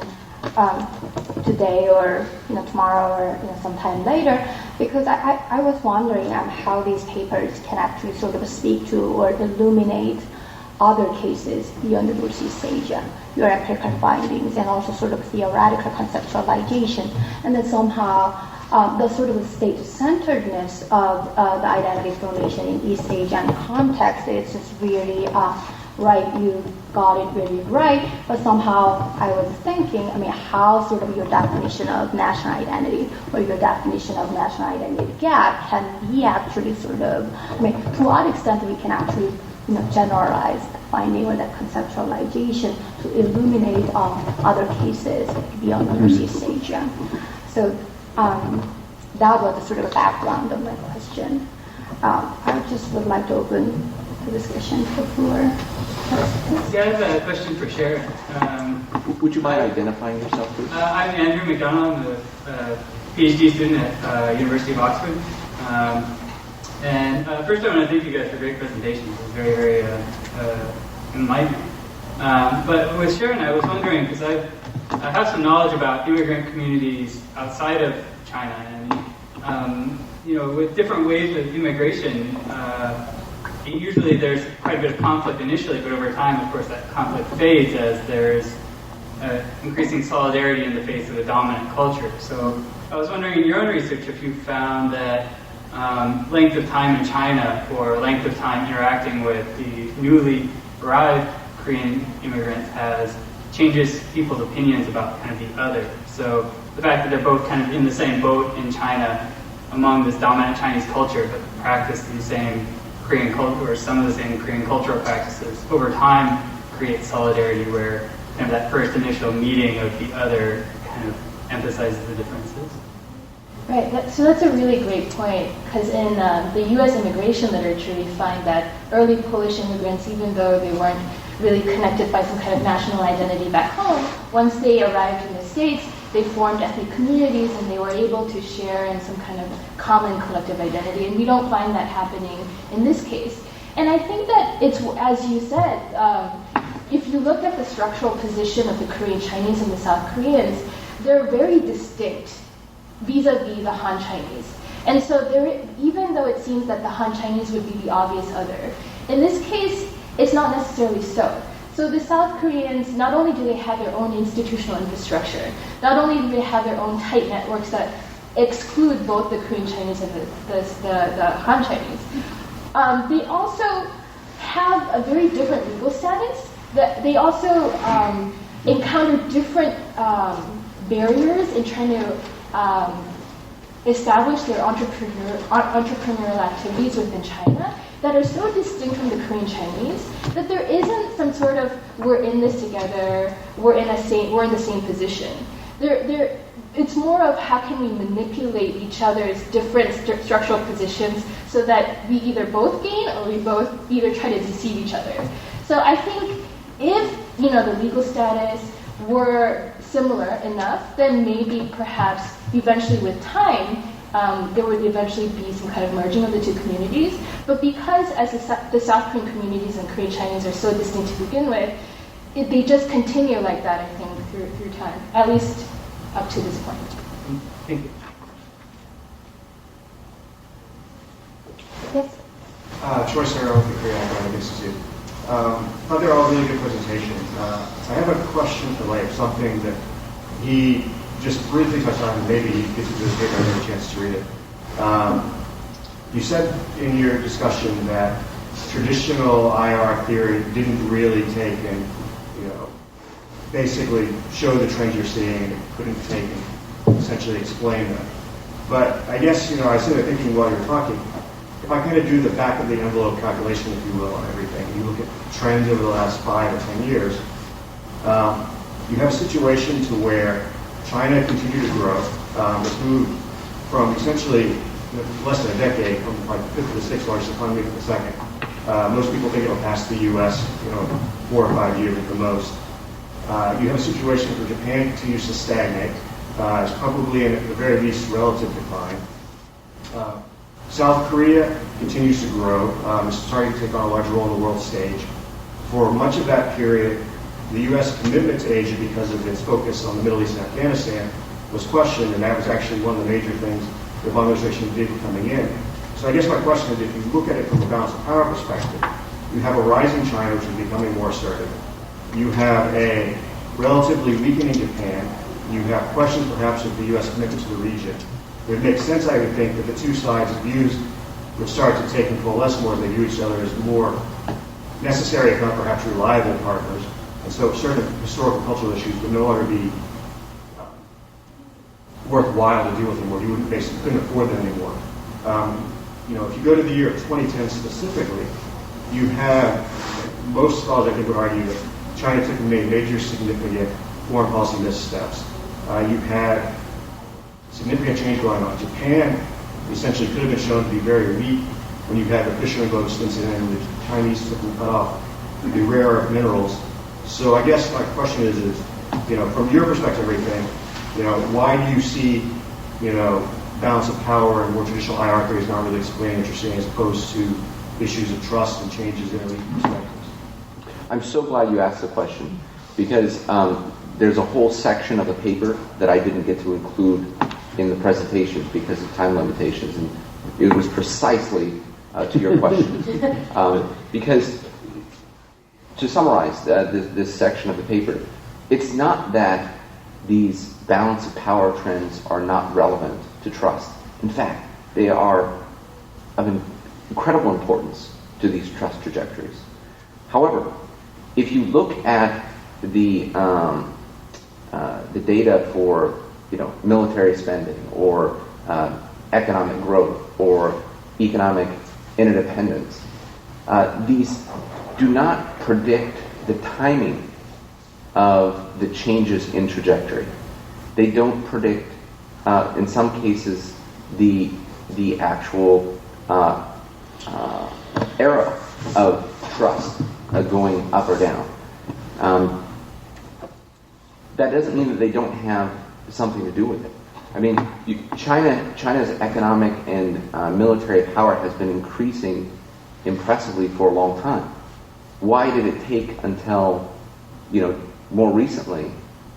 today or tomorrow or sometime later, because I was wondering how these papers can actually sort of speak to or illuminate other cases beyond the Northeast Asia, your empirical findings, and also sort of theoretical conceptualization, and then somehow the sort of state-centeredness of the identity formation in East Asian context is just really right. You got it really right, but somehow I was thinking, how sort of your definition of national identity or your definition of national identity gap can be actually sort of, to what extent we can actually generalize that finding or that conceptualization to illuminate other cases beyond Northeast Asia. So that was the sort of background of my question. I just would like to open the discussion to the floor. Yeah, I have a question for Sharon. Would you mind identifying yourself, please? I'm Andrew McDonald. I'm a PhD student at University of Oxford. And first I want to thank you guys for great presentations. It was very, very enlightening. But with Sharon, I was wondering, because I have some knowledge about immigrant communities outside of China, and with different waves of immigration, usually there's quite a bit of conflict initially, but over time, of course, that conflict fades as there's increasing solidarity in the face of a dominant culture. So I was wondering, in your own research, if you found that length of time in China or length of time interacting with the newly arrived Korean immigrants changes people's opinions about kind of the other. So the fact that they're both kind of in the same boat in China among this dominant Chinese culture, but practice the same Korean culture or some of the same Korean cultural practices over time creates solidarity where kind of that first initial meeting of the other kind of emphasizes the differences. Right, so that's a really great point, because in the U.S. immigration literature, we find that early Polish immigrants, even though they weren't really connected by some kind of national identity back home, once they arrived in the States, they formed ethnic communities and they were able to share in some kind of common collective identity, and we don't find that happening in this case. And I think that it's, as you said, if you look at the structural position of the Korean Chinese and the South Koreans, they're very distinct vis-a-vis the Han Chinese. And so even though it seems that the Han Chinese would be the obvious other, in this case, it's not necessarily so. So the South Koreans, not only do they have their own institutional infrastructure, not only do they have their own tight networks that exclude both the Korean Chinese and the Han Chinese, they also have a very different legal status. They also encounter different barriers in trying to establish their entrepreneurial activities within China that are so distinct from the Korean Chinese that there isn't some sort of we're in this together, we're in the same position. It's more of how can we manipulate each other's different structural positions so that we either both gain or we both either try to deceive each other. So I think If the legal status were similar enough, then maybe perhaps eventually with time, there would eventually be some kind of merging of the two communities. But because as the South Korean communities and Korean Chinese are so distinct to begin with, they just continue like that, I think, through time, at least up to this point. Thank you. Yes? Troy Sarah with the Koreatown Institute. Thought they were all really good presentations. I have a question for Leif, something that he just briefly touched on, and maybe he gets into the paper and get a chance to read it. You said in your discussion that traditional IR theory didn't really take and, basically show the trends you're seeing, and it couldn't take and essentially explain them. But I guess, I was sitting there thinking while you were talking, if I kind of do the back of the envelope calculation, if you will, on everything, you look at trends over the last 5 or 10 years, you have a situation to where China continued to grow. It's moved from essentially less than a decade, from like the 5th to the 6th largest economy to the 2nd. Most people think it'll pass the U.S., 4 or 5 years at the most. You have a situation where Japan continues to stagnate. It's probably in, at the very least, relative decline. South Korea continues to grow. It's starting to take on a large role in the world stage. For much of that period, the U.S. commitment to Asia, because of its focus on the Middle East and Afghanistan, was questioned, and that was actually one of the major things the Obama administration did coming in. So I guess my question is, if you look at it from a balance of power perspective, you have a rising China, which is becoming more assertive. You have a relatively weakening Japan. You have questions, perhaps, of the U.S. commitment to the region. It would make sense, I would think, that the two sides' views would start to take and coalesce more as they view each other as more necessary, if not perhaps reliable partners. And so certain historical cultural issues would no longer be worthwhile to deal with anymore. You wouldn't basically couldn't afford them anymore. If you go to the year of 2010 specifically, you have, most scholars I think would argue that China took and made major significant foreign policy missteps. You had significant change going on. Japan essentially could have been shown to be very weak when you had the fishermen boats incident and the Chinese took and cut off the rare earth minerals. So I guess my question is from your perspective, everything, why do you see, balance of power and more traditional IR theories not really explaining what you're seeing as opposed to issues of trust and changes in elite perspectives? I'm so glad you asked the question, because there's a whole section of the paper that I didn't get to include in the presentation because of time limitations, and it was precisely to your question. Because, to summarize this section of the paper, it's not that these balance of power trends are not relevant to trust. In fact, they are of incredible importance to these trust trajectories. However, if you look at the data for military spending or economic growth or economic interdependence, these do not predict the timing of the changes in trajectory. They don't predict, in some cases, the actual era of trust going up or down. That doesn't mean that they don't have something to do with it. I mean, China's economic and military power has been increasing impressively for a long time. Why did it take until, more recently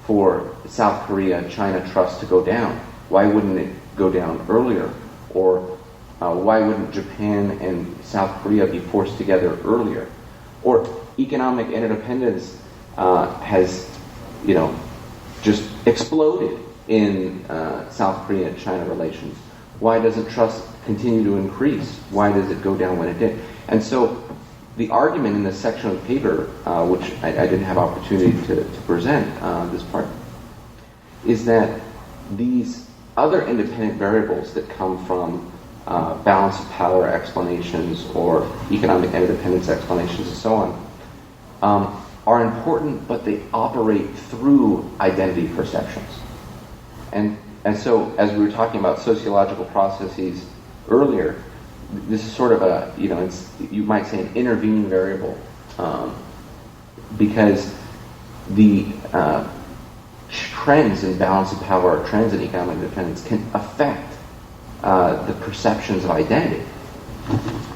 for South Korea-China trust to go down? Why wouldn't it go down earlier? Or why wouldn't Japan and South Korea be forced together earlier? Or economic interdependence has, just exploded in South Korea-China relations. Why doesn't trust continue to increase? Why does it go down when it did? And so the argument in this section of the paper, which I didn't have opportunity to present this part, is that these other independent variables that come from balance of power explanations or economic interdependence explanations and so on are important, but they operate through identity perceptions. And so, as we were talking about sociological processes earlier, this is sort of a, you might say an intervening variable because the trends in balance of power, trends in economic independence can affect the perceptions of identity,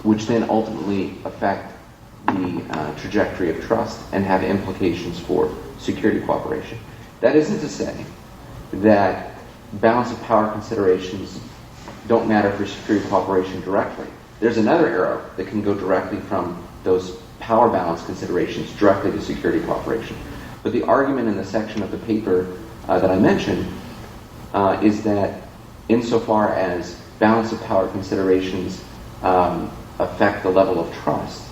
which then ultimately affect the trajectory of trust and have implications for security cooperation. That isn't to say that balance of power considerations don't matter for security cooperation directly. There's another arrow that can go directly from those power balance considerations directly to security cooperation. But the argument in the section of the paper that I mentioned is that insofar as balance of power considerations affect the level of trust,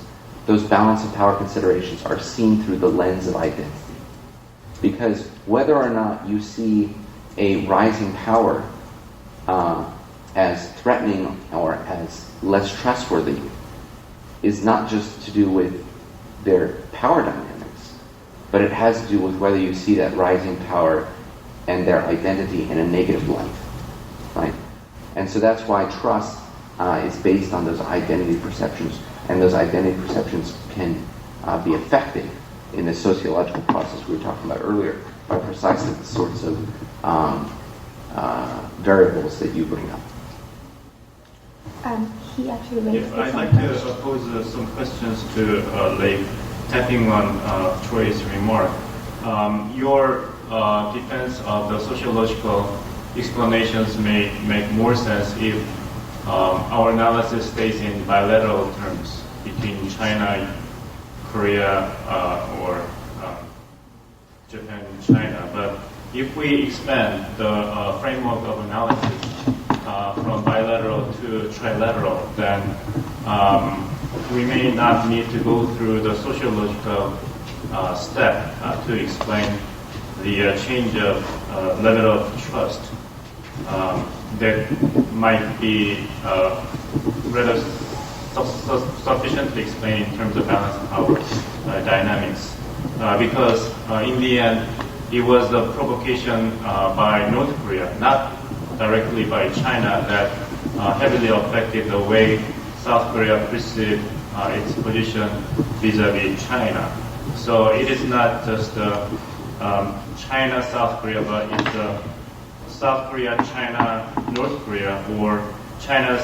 those balance of power considerations are seen through the lens of identity. Because whether or not you see a rising power as threatening or as less trustworthy is not just to do with their power dynamics, but it has to do with whether you see that rising power and their identity in a negative light, right? And so that's why trust is based on those identity perceptions, and those identity perceptions can be affected in the sociological process we were talking about earlier by precisely the sorts of variables that you bring up. He actually raised I'd like to pose some questions to Leif, tapping on Troy's remark. Your defense of the sociological explanations may make more sense if our analysis stays in bilateral terms between China, Korea, or Japan and China. But if we expand the framework of analysis from bilateral to trilateral, then we may not need to go through the sociological step to explain the change of level of trust that might be rather sufficiently explained in terms of balance of power dynamics. Because in the end, it was the provocation by North Korea, not directly by China, that heavily affected the way South Korea perceived its position vis-a-vis China. So it is not just China, South Korea, but it's South Korea, China, North Korea, or China's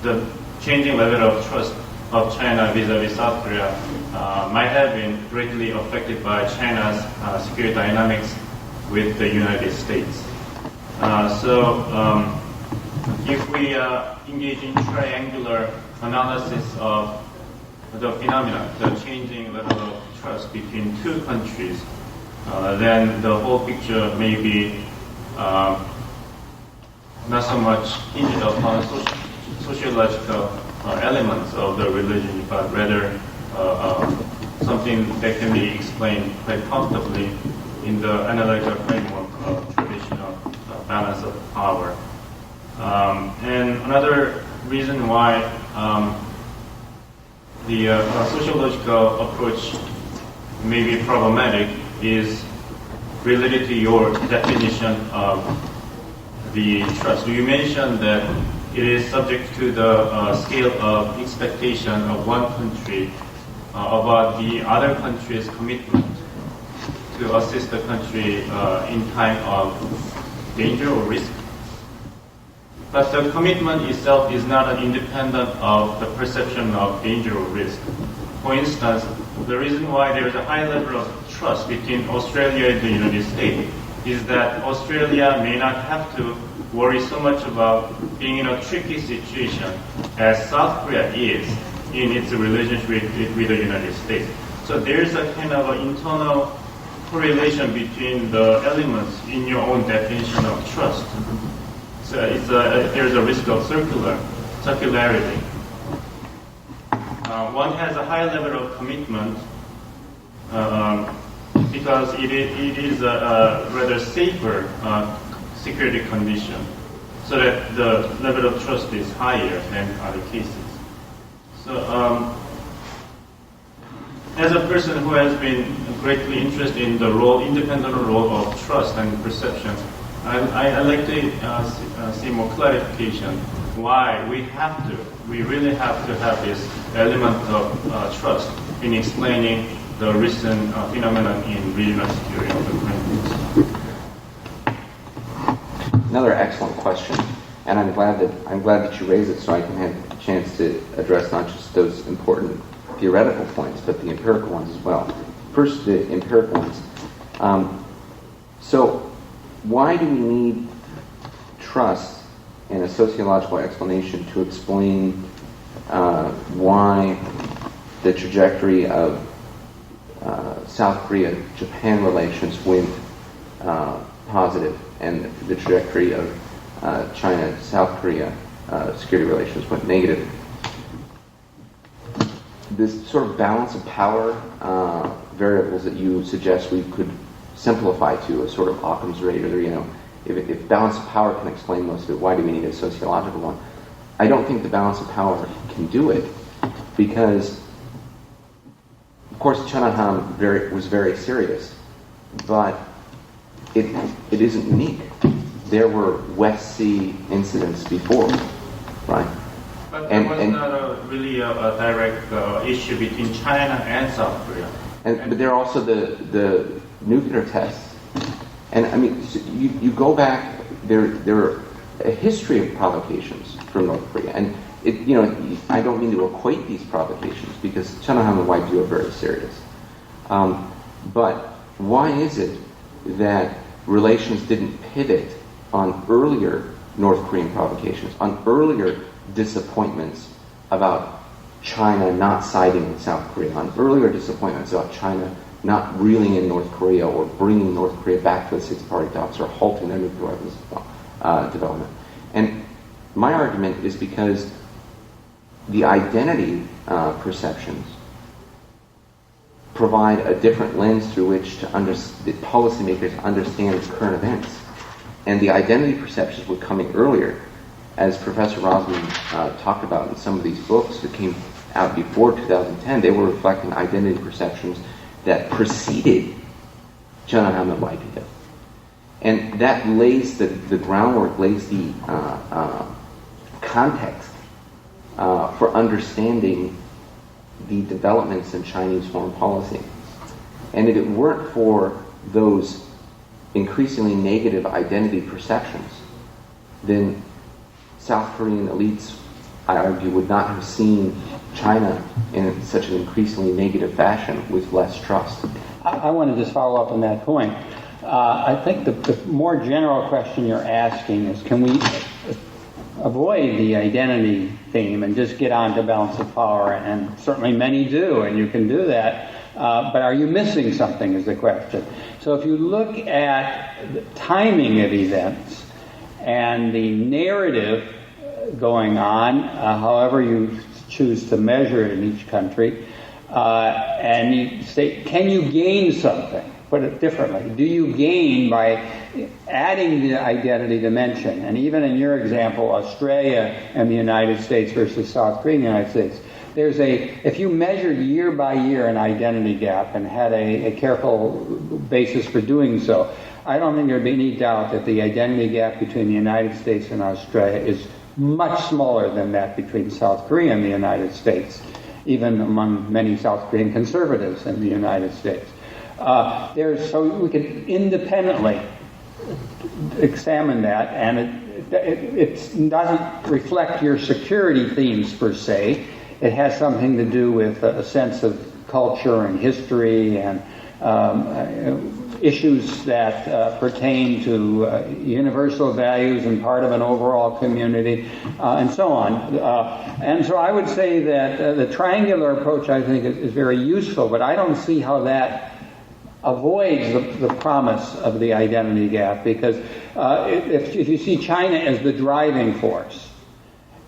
the changing level of trust of China vis-a-vis South Korea might have been greatly affected by China's security dynamics with the United States. So if we engage in triangular analysis of the phenomena, the changing level of trust between two countries, then the whole picture may be not so much hinged upon sociological elements of the religion, but rather something that can be explained quite comfortably in the analytical framework of traditional balance of power. And another reason why the sociological approach may be problematic is related to your definition of the trust. You mentioned that it is subject to the scale of expectation of one country about the other country's commitment to assist the country in time of danger or risk. But the commitment itself is not independent of the perception of danger or risk. For instance, the reason why there is a high level of trust between Australia and the United States is that Australia may not have to worry so much about being in a tricky situation as South Korea is in its relationship with the United States. So there's a kind of an internal correlation between the elements in your own definition of trust. So there's a risk of circularity. One has a high level of commitment because it is a rather safer security condition, so that the level of trust is higher than other cases. So, as a person who has been greatly interested in the independent role of trust and perception, I'd like to see more clarification why we really have to have this element of trust in explaining the recent phenomenon in regional security of the Korean Peninsula? Another excellent question, and I'm glad that you raised it so I can have a chance to address not just those important theoretical points, but the empirical ones as well. First, the empirical ones. So, why do we need trust and a sociological explanation to explain why the trajectory of South Korea-Japan relations went positive and the trajectory of China-South Korea security relations went negative? This sort of balance of power variables that you suggest we could simplify to a sort of Occam's razor, if balance of power can explain most of it, why do we need a sociological one? I don't think the balance of power can do it because, of course, Cheonan was very serious, but it isn't unique. There were West Sea incidents before, right? But there was not really a direct issue between China and South Korea. But there are also the nuclear tests. And I mean, so you go back, there are a history of provocations from North Korea. And, I don't mean to equate these provocations because Cheonan and Waidu are very serious. But why is it that relations didn't pivot on earlier North Korean provocations, on earlier disappointments about China not siding with South Korea, on earlier disappointments about China not reeling in North Korea or bringing North Korea back to the six-party talks or halting their nuclear weapons development? And my argument is because the identity perceptions provide a different lens through which the policymakers understand current events. And the identity perceptions were coming earlier. As Professor Rozman talked about in some of these books that came out before 2010, they were reflecting identity perceptions that preceded Cheonan and Waidu. And that lays the groundwork, lays the context for understanding the developments in Chinese foreign policy. And if it weren't for those increasingly negative identity perceptions, then South Korean elites, I argue, would not have seen China in such an increasingly negative fashion with less trust. I want to just follow up on that point. I think the more general question you're asking is, can we avoid the identity theme and just get on to balance of power? And certainly many do, and you can do that. But are you missing something is the question. So if you look at the timing of events and the narrative going on, however you choose to measure it in each country, and you say, can you gain something? Put it differently. Do you gain by adding the identity dimension? And even in your example, Australia and the United States versus South Korea and the United States, if you measured year by year an identity gap and had a careful basis for doing so, I don't think there'd be any doubt that the identity gap between the United States and Australia is much smaller than that between South Korea and the United States, even among many South Korean conservatives in the United States. So we can independently examine that, and it doesn't reflect your security themes per se. It has something to do with a sense of culture and history and issues that pertain to universal values and part of an overall community, and so on. And so I would say that the triangular approach, I think, is very useful, but I don't see how that avoids the promise of the identity gap, because if you see China as the driving force,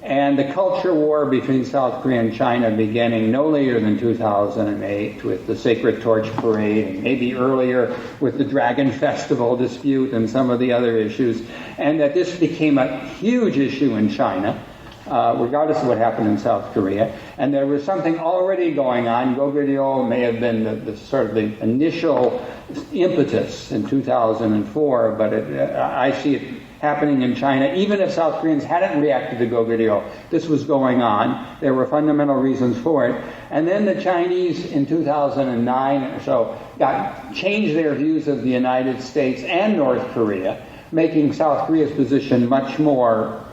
and the culture war between South Korea and China beginning no later than 2008 with the Sacred Torch Parade, and maybe earlier with the Dragon Festival dispute and some of the other issues, and that this became a huge issue in China regardless of what happened in South Korea. And there was something already going on. Goguryeo may have been the sort of the initial impetus in 2004, but I see it happening in China. Even if South Koreans hadn't reacted to Goguryeo, this was going on. There were fundamental reasons for it. And then the Chinese in 2009 or so changed their views of the United States and North Korea, making South Korea's position much more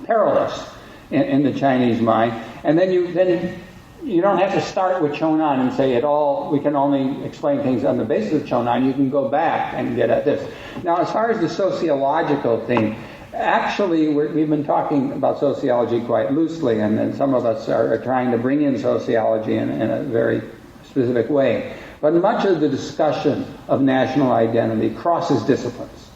perilous in the Chinese mind. And then you don't have to start with Cheonan and say we can only explain things on the basis of Cheonan. You can go back and get at this. Now, as far as the sociological thing, actually, we've been talking about sociology quite loosely, and then some of us are trying to bring in sociology in a very specific way. But much of the discussion of national identity crosses disciplines.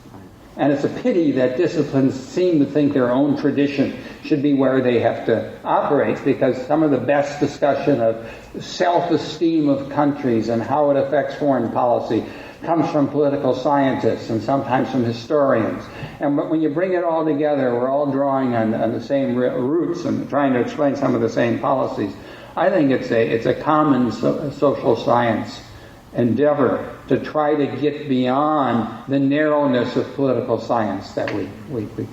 And it's a pity that disciplines seem to think their own tradition should be where they have to operate, because some of the best discussion of self-esteem of countries and how it affects foreign policy comes from political scientists and sometimes from historians. And when you bring it all together, we're all drawing on the same roots and trying to explain some of the same policies. I think it's a common social science endeavor to try to get beyond the narrowness of political science that we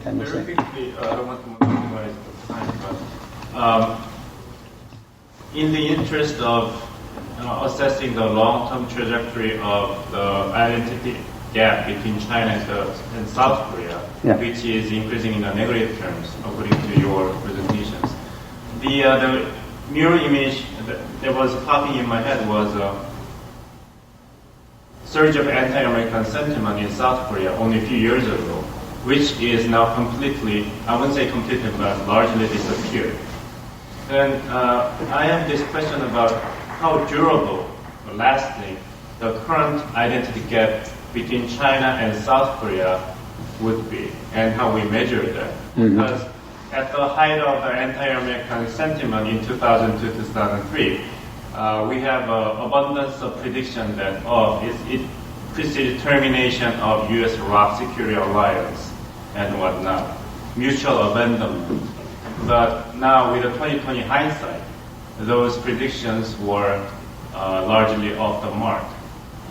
tend to Very see. quickly, I don't want to monopolize the time, but in the interest of assessing the long-term trajectory of the identity gap between China and South Korea, which is increasing in negative terms, according to your presentations, the mirror image that was popping in my head was surge of anti-American sentiment in South Korea only a few years ago, which is now completely, I wouldn't say completely, but largely disappeared. And I have this question about how durable or lasting the current identity gap between China and South Korea would be, and how we measure that. Mm-hmm. Because at the height of the anti-American sentiment in 2002-2003, we have abundance of prediction that it precedes termination of U.S.-ROC security alliance and whatnot, mutual abandonment. But now, with the 2020 hindsight, those predictions were largely off the mark.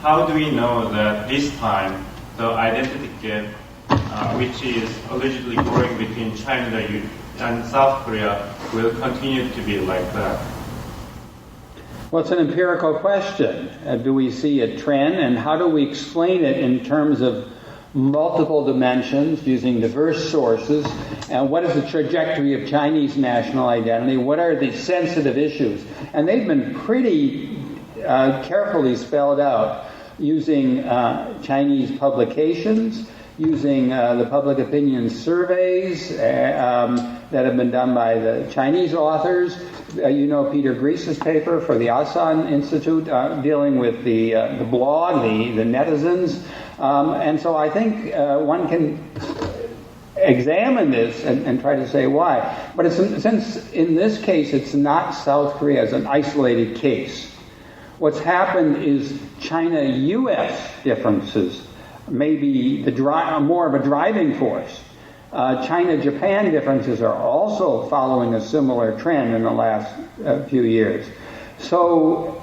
How do we know that this time the identity gap, which is allegedly growing between China and South Korea, will continue to be like that? Well, it's an empirical question. Do we see a trend, and how do we explain it in terms of multiple dimensions using diverse sources? And what is the trajectory of Chinese national identity? What are the sensitive issues? And they've been pretty carefully spelled out using Chinese publications, using the public opinion surveys that have been done by the Chinese authors. Peter Grease's paper for the Asan Institute dealing with the blog, the netizens. And so I think one can examine this and try to say why. But since in this case it's not South Korea as an isolated case, what's happened is China-U.S. differences may be more of a driving force. China-Japan differences are also following a similar trend in the last few years. So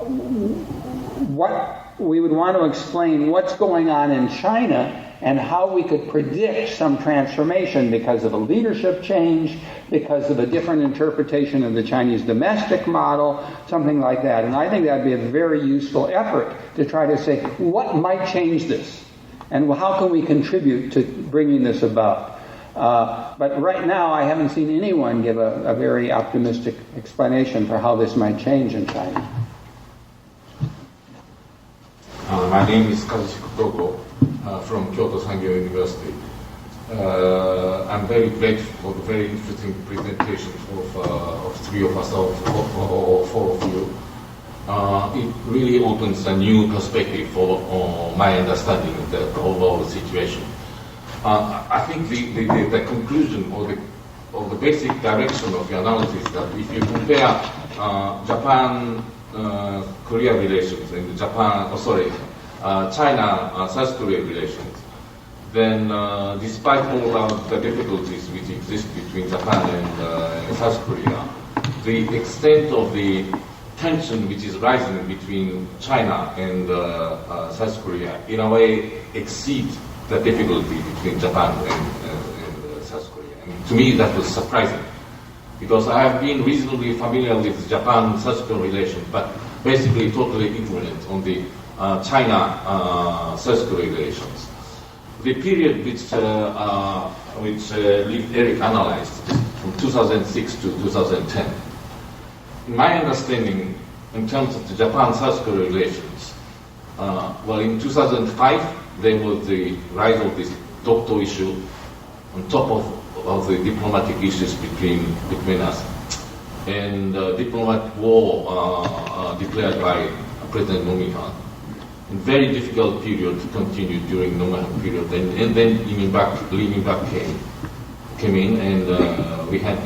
what we would want to explain what's going on in China and how we could predict some transformation because of a leadership change, because of a different interpretation of the Chinese domestic model, something like that. And I think that would be a very useful effort to try to say, what might change this? And how can we contribute to bringing this about? But right now, I haven't seen anyone give a very optimistic explanation for how this might change in China. My name is Kazushika Toko from Kyoto Sangyo University. I'm very grateful for the very interesting presentations of three of us, or four of you. It really opens a new perspective for my understanding of the overall situation. I think the conclusion or the basic direction of the analysis that if you compare Japan-Korea relations and China-South Korea relations, then despite all of the difficulties which exist between Japan and South Korea, the extent of the tension which is rising between China and South Korea in a way exceeds the difficulty between Japan and South Korea. And to me that was surprising, because I have been reasonably familiar with Japan-South Korea relations, but basically totally ignorant on the China-South Korea relations. The period which Leif-Eric analyzed from 2006 to 2010, in my understanding, in terms of the Japan-South Korea relations, well, in 2005 there was the rise of this Dokdo issue on top of the diplomatic issues between us, and diplomatic war declared by President Nomihan. A very difficult period continued during Nomihan period, and then Lee Min-bak came in, and we had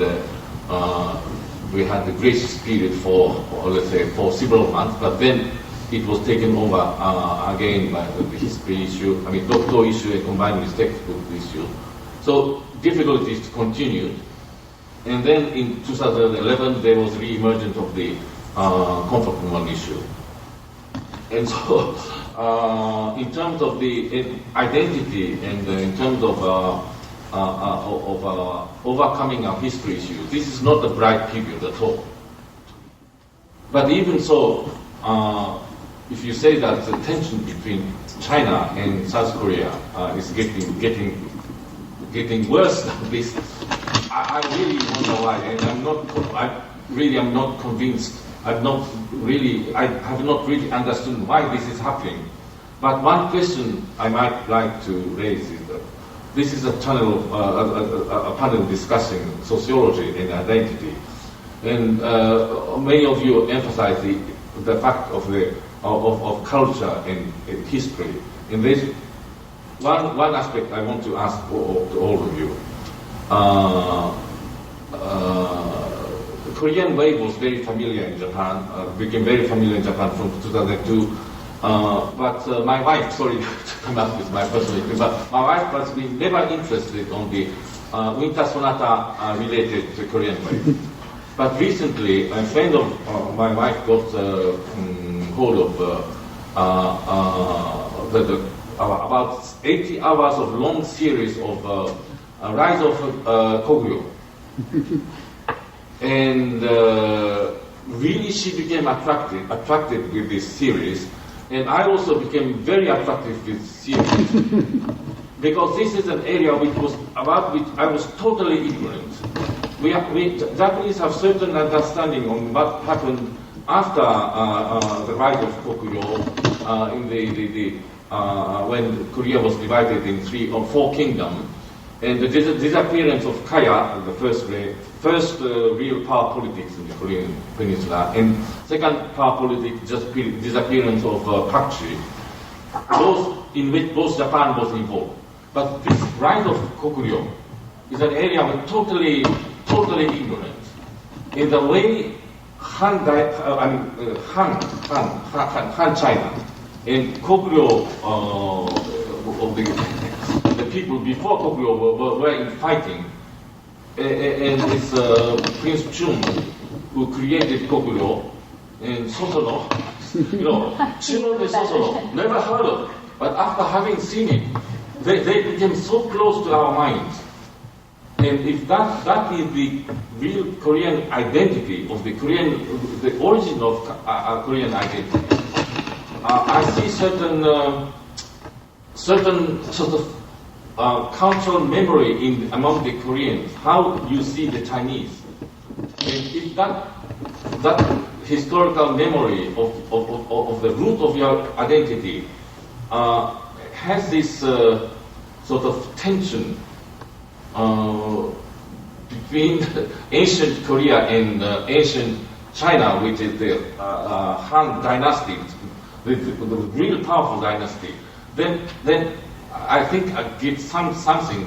the gracious period for let's say for several months, but then it was taken over again by the history issue, Dokdo issue and combined with textbook issue. So difficulties continued, and then in 2011 there was re-emergence of the conflict woman issue. And so, in terms of the identity and in terms of overcoming our history issues, this is not a bright period at all. But even so, if you say that the tension between China and South Korea is getting worse than this, I really wonder why, and I'm not convinced. I have not really understood why this is happening. But one question I might like to raise is that this is a panel discussing sociology and identity, and many of you emphasize the fact of culture and history. In this, one aspect I want to ask to all of you. The Korean wave was very familiar in Japan, became very familiar in Japan from 2002. But my wife, sorry to come up with my personal experience, but my wife was never interested on the winter sonata related to Korean wave. But recently, a friend of my wife got hold of about 80 hours of long series of Rise of Kogyo. And really she became attracted with this series, and I also became very attracted with this series because this is an area about which I was totally ignorant. We Japanese have certain understanding on what happened after the rise of Kogyo when Korea was divided in 3 or 4 kingdoms. And the disappearance of Kaya, the first real power politics in the Korean peninsula, and second power politics, just disappearance of Pakchi, those in which both Japan was involved. But this rise of Kogyo is an area we're totally ignorant. In the way Han China and Kogyo of the people before Kogyo were in fighting, and it's Prince Chun who created Kogyo, and Sosono, Chino de Sosono, never heard of it, but after having seen it, they became so close to our minds. And if that is the real Korean identity of the origin of Korean identity, I see certain sort of cultural memory among the Koreans, how you see the Chinese. And if that historical memory of the root of your identity has this sort of tension between ancient Korea and ancient China, which is the Han dynasty, the real powerful dynasty, then I think I get something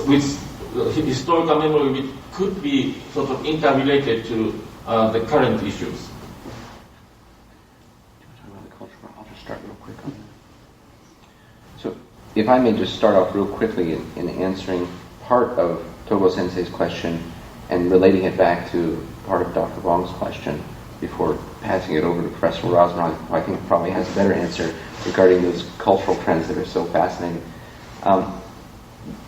with historical memory which could be sort of interrelated to the current issues. start real quick on that. So, if I may just start off real quickly in answering part of Togo Sensei's question and relating it back to part of Dr. Bong's question before passing it over to Professor Rozman, who I think probably has a better answer regarding those cultural trends that are so fascinating.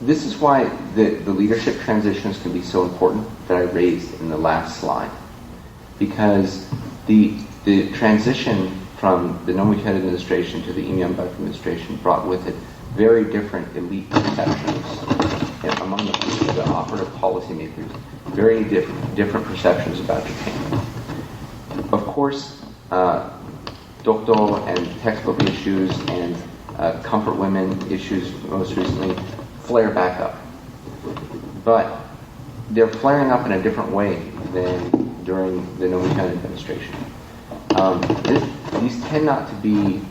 This is why the leadership transitions can be so important that I raised in the last slide. Because the transition from the Nonwichette administration to the Lee Myung-bak administration brought with it very different elite perceptions among the operative policymakers, very different perceptions about Japan. Of course, Dokdo and textbook issues and comfort women issues most recently flare back up. But they're flaring up in a different way than during the Nonwichette administration. These tend not to be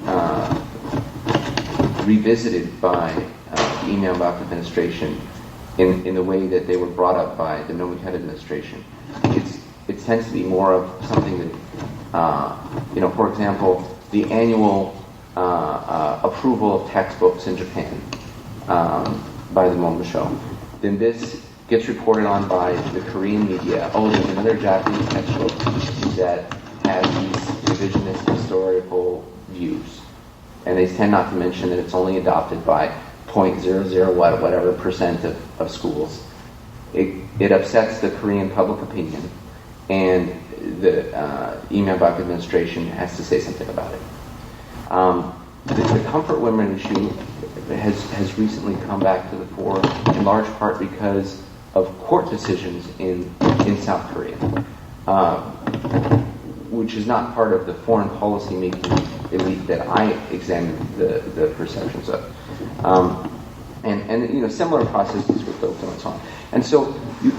revisited by the Lee Myung-bak administration in the way that they were brought up by the Nonwichette administration. It tends to be more of something that, for example, the annual approval of textbooks in Japan by the Monbusho. Then this gets reported on by the Korean media. Oh, there's another Japanese textbook that has these revisionist historical views. And they tend not to mention that it's only adopted by 0.00 whatever percent of schools. It upsets the Korean public opinion, and the Lee Myung-bak administration has to say something about it. The comfort women issue has recently come back to the fore, in large part because of court decisions in South Korea, which is not part of the foreign policy making elite that I examined the perceptions of. And similar processes with Dokdo and so on. And so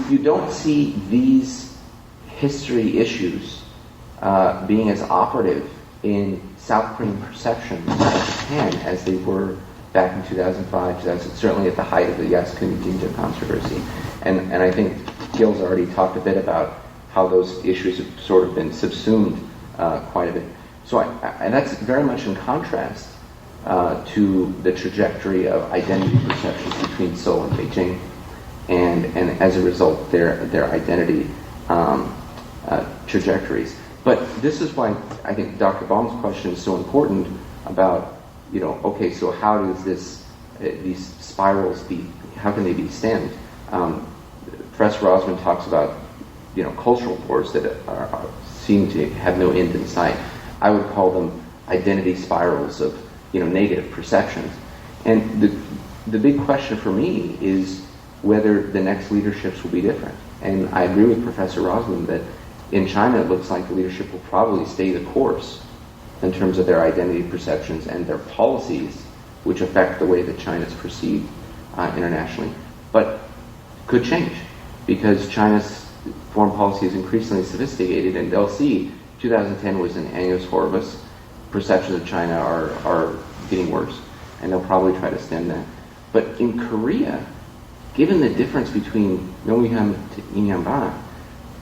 you don't see these history issues being as operative in South Korean perceptions of Japan as they were back in 2005, certainly at the height of the Yasukuni Jinja controversy. And I think Gil's already talked a bit about how those issues have sort of been subsumed quite a bit. So and that's very much in contrast to the trajectory of identity perceptions between Seoul and Beijing, and as a result, their identity trajectories. But this is why I think Dr. Baum's question is so important about, okay, so how does these spirals how can they be stemmed? Professor Rozman talks about, cultural wars that seem to have no end in sight. I would call them identity spirals of, negative perceptions. And the big question for me is whether the next leaderships will be different. And I agree with Professor Rozman that in China it looks like the leadership will probably stay the course in terms of their identity perceptions and their policies, which affect the way that China is perceived internationally. But could change, because China's foreign policy is increasingly sophisticated, and they'll see 2010 was an annus horribilis. Perceptions of China are getting worse, and they'll probably try to stem that. But in Korea, given the difference between Nonwichette to Lee Myung-bak,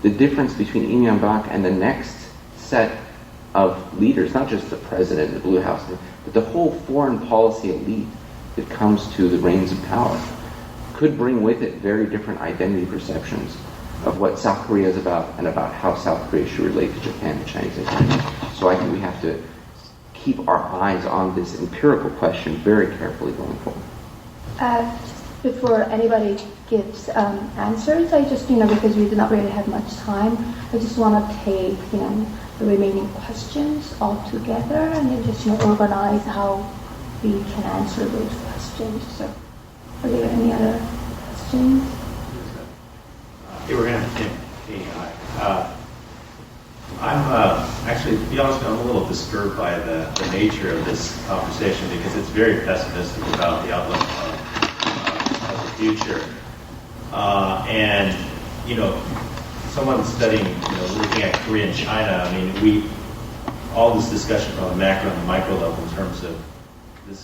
the difference between Lee Myung-bak and the next set of leaders, not just the president, the Blue House, but the whole foreign policy elite that comes to the reins of power, could bring with it very different identity perceptions of what South Korea is about and about how South Korea should relate to Japan and Chinese interests. So I think we have to keep our eyes on this empirical question very carefully going forward. Before anybody gives answers, I just, because we do not really have much time, I just want to take, the remaining questions all together and then just, organize how we can answer those questions. So, are there any other questions? Hey, we're going to I'm actually, to be honest, I'm a little disturbed by the nature of this conversation, because it's very pessimistic about the outlook of the future. And, someone studying, looking at Korea and China, all this discussion from the macro and the micro level in terms of the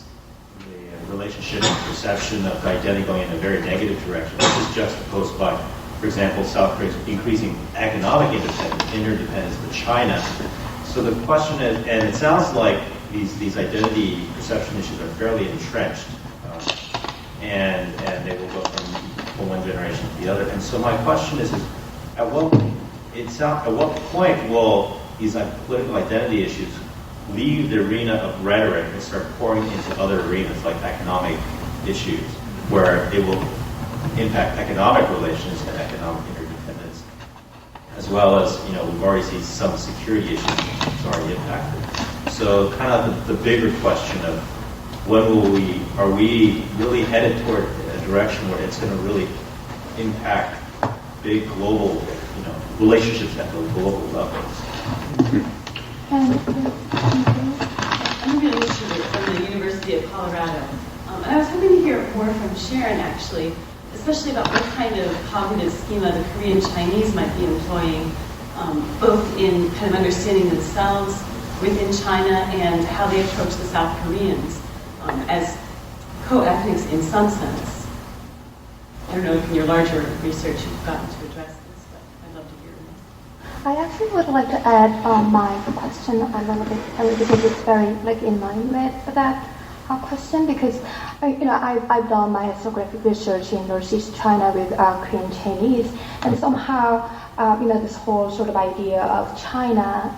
relationship and perception of identity going in a very negative direction. This is juxtaposed by, for example, South Korea's increasing economic interdependence with China. So the question is, and it sounds like these identity perception issues are fairly entrenched, and they will go from one generation to the other. And so my question is at what point will these political identity issues leave the arena of rhetoric and start pouring into other arenas like economic issues, where it will impact economic relations and economic interdependence, as well as, we've already seen some security issues it's already impacted. So kind of the bigger question of are we really headed toward a direction where it's going to really impact big global, relationships at the global levels? I'm going to from the University of Colorado. And I was hoping to hear more from Sharon, actually, especially about what kind of cognitive schema the Korean Chinese might be employing, both in kind of understanding themselves within China and how they approach the South Koreans as co-ethnics in some sense. I don't know if in your larger research you've gotten to address this, but I'd love to hear more. I actually would like to add my question a little bit because it's very in line with that question, because I've done my ethnographic research in Northeast China with Korean Chinese, and somehow this whole sort of idea of China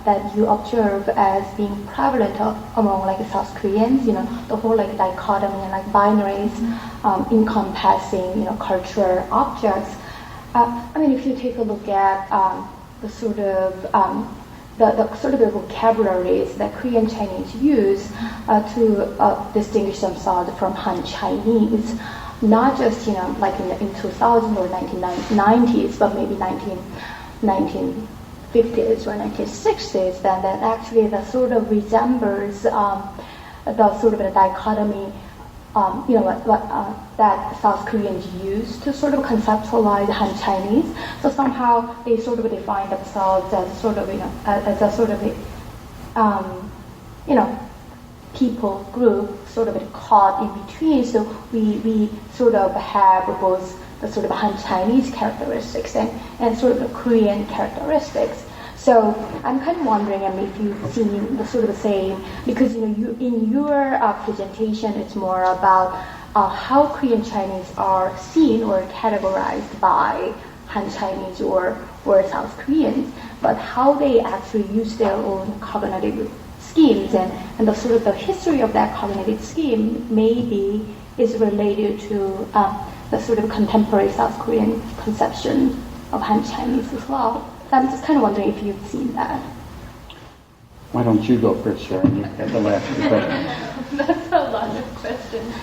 that you observe as being prevalent among South Koreans, the whole dichotomy and binaries encompassing cultural objects. If you take a look at the sort of the vocabularies that Korean Chinese use to distinguish themselves from Han Chinese, not just in 2000 or 1990s, but maybe 1950s or 1960s, then that actually that sort of resembles the sort of a dichotomy that South Koreans use to sort of conceptualize Han Chinese. So somehow they sort of define themselves as sort of as a sort of people group sort of caught in between. So we sort of have both the sort of Han Chinese characteristics and sort of the Korean characteristics. So I'm kind of wondering if you've seen the sort of the same, because in your presentation it's more about how Korean Chinese are seen or categorized by Han Chinese or South Koreans, but how they actually use their own cognitive schemes and the sort of the history of that cognitive scheme maybe is related to the sort of contemporary South Korean conception of Han Chinese as well. So I'm just kind of wondering if you've seen that. Why don't you go first, Sharon? You have the last question. That's a lot of questions.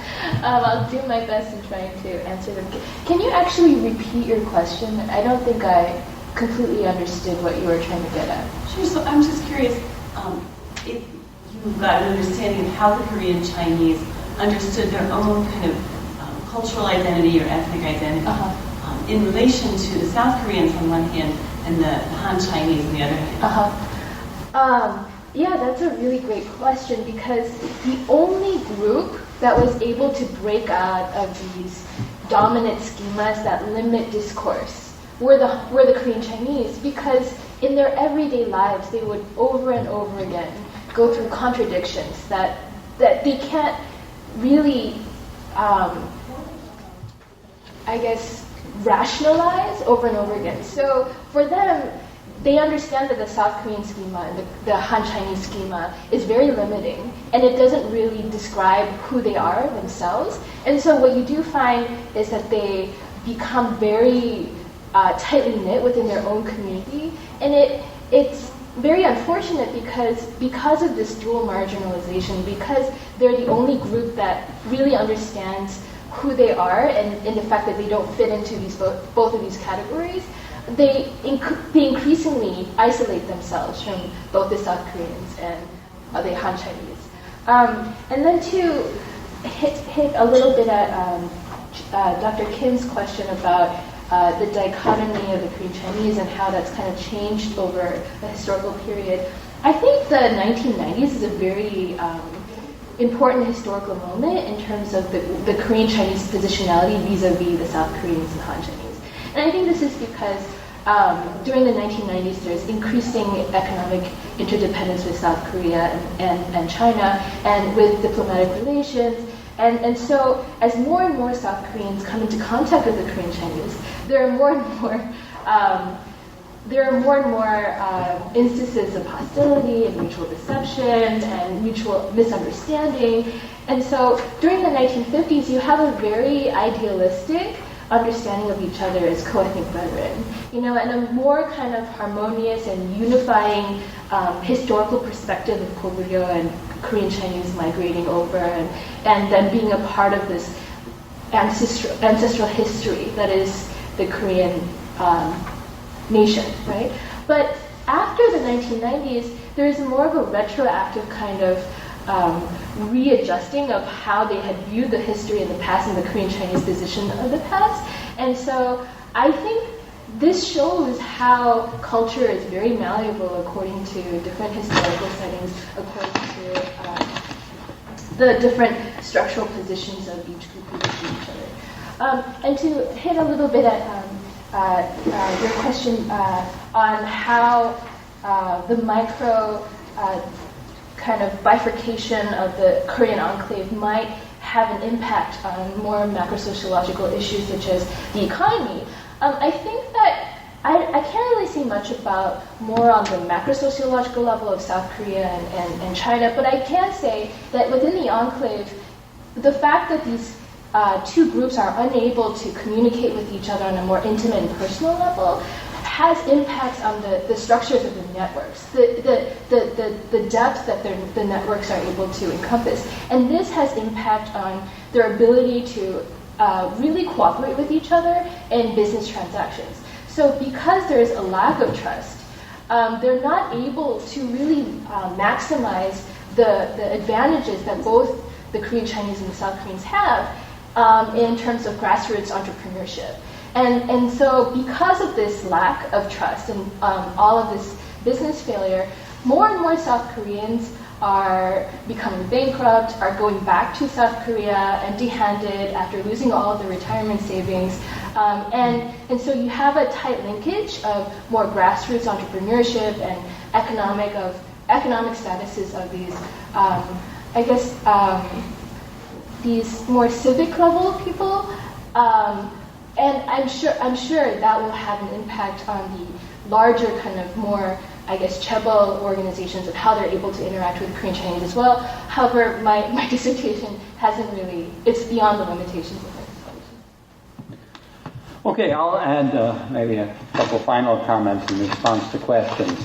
I'll do my best in trying to answer them. Can you actually repeat your question? I don't think I completely understood what you were trying to get at. Sure. So I'm just curious if you've got an understanding of how the Korean Chinese understood their own kind of cultural identity or ethnic identity in relation to the South Koreans on one hand and the Han Chinese on the other hand. Yeah, that's a really great question, because the only group that was able to break out of these dominant schemas that limit discourse were the Korean Chinese, because in their everyday lives they would over and over again go through contradictions that they can't really, rationalize over and over again. So for them, they understand that the South Korean schema and the Han Chinese schema is very limiting, and it doesn't really describe who they are themselves. And so what you do find is that they become very tightly knit within their own community, and it's very unfortunate because of this dual marginalization, because they're the only group that really understands who they are and the fact that they don't fit into both of these categories. They increasingly isolate themselves from both the South Koreans and the Han Chinese. And then to hit a little bit at Dr. Kim's question about the dichotomy of the Korean Chinese and how that's kind of changed over the historical period. I think the 1990s is a very important historical moment in terms of the Korean Chinese positionality vis-a-vis the South Koreans and Han Chinese. And I think this is because during the 1990s, there's increasing economic interdependence with South Korea and China, and with diplomatic relations. And so, as more and more South Koreans come into contact with the Korean Chinese, there are more and more instances of hostility and mutual deception and mutual misunderstanding. And so, during the 1950s, you have a very idealistic understanding of each other as co-ethnic brethren, and a more kind of harmonious and unifying historical perspective of Korea and Korean Chinese migrating over and then being a part of this ancestral history that is the Korean nation, right? But after the 1990s, there is more of a retroactive kind of readjusting of how they had viewed the history in the past and the Korean Chinese position of the past. And so I think this shows how culture is very malleable according to different historical settings, according to the different structural positions of each group within each other. And to hit a little bit at your question on how the micro kind of bifurcation of the Korean enclave might have an impact on more macro-sociological issues such as the economy. I think that I can't really say much about more on the macro-sociological level of South Korea and China, but I can say that within the enclave, the fact that these two groups are unable to communicate with each other on a more intimate and personal level has impacts on the structures of the networks, the depth that the networks are able to encompass. And this has impact on their ability to really cooperate with each other in business transactions. So because there is a lack of trust, they're not able to really maximize the advantages that both the Korean Chinese and the South Koreans have in terms of grassroots entrepreneurship. And so because of this lack of trust and all of this business failure, more and more South Koreans are becoming bankrupt, are going back to South Korea empty-handed after losing all of their retirement savings. And so you have a tight linkage of more grassroots entrepreneurship and economic statuses of these, these more civic level people. And I'm sure that will have an impact on the larger kind of more, chaebol organizations of how they're able to interact with Korean Chinese as well. However, my dissertation it's beyond the limitations of my dissertation. Okay, I'll add maybe a couple final comments in response to questions.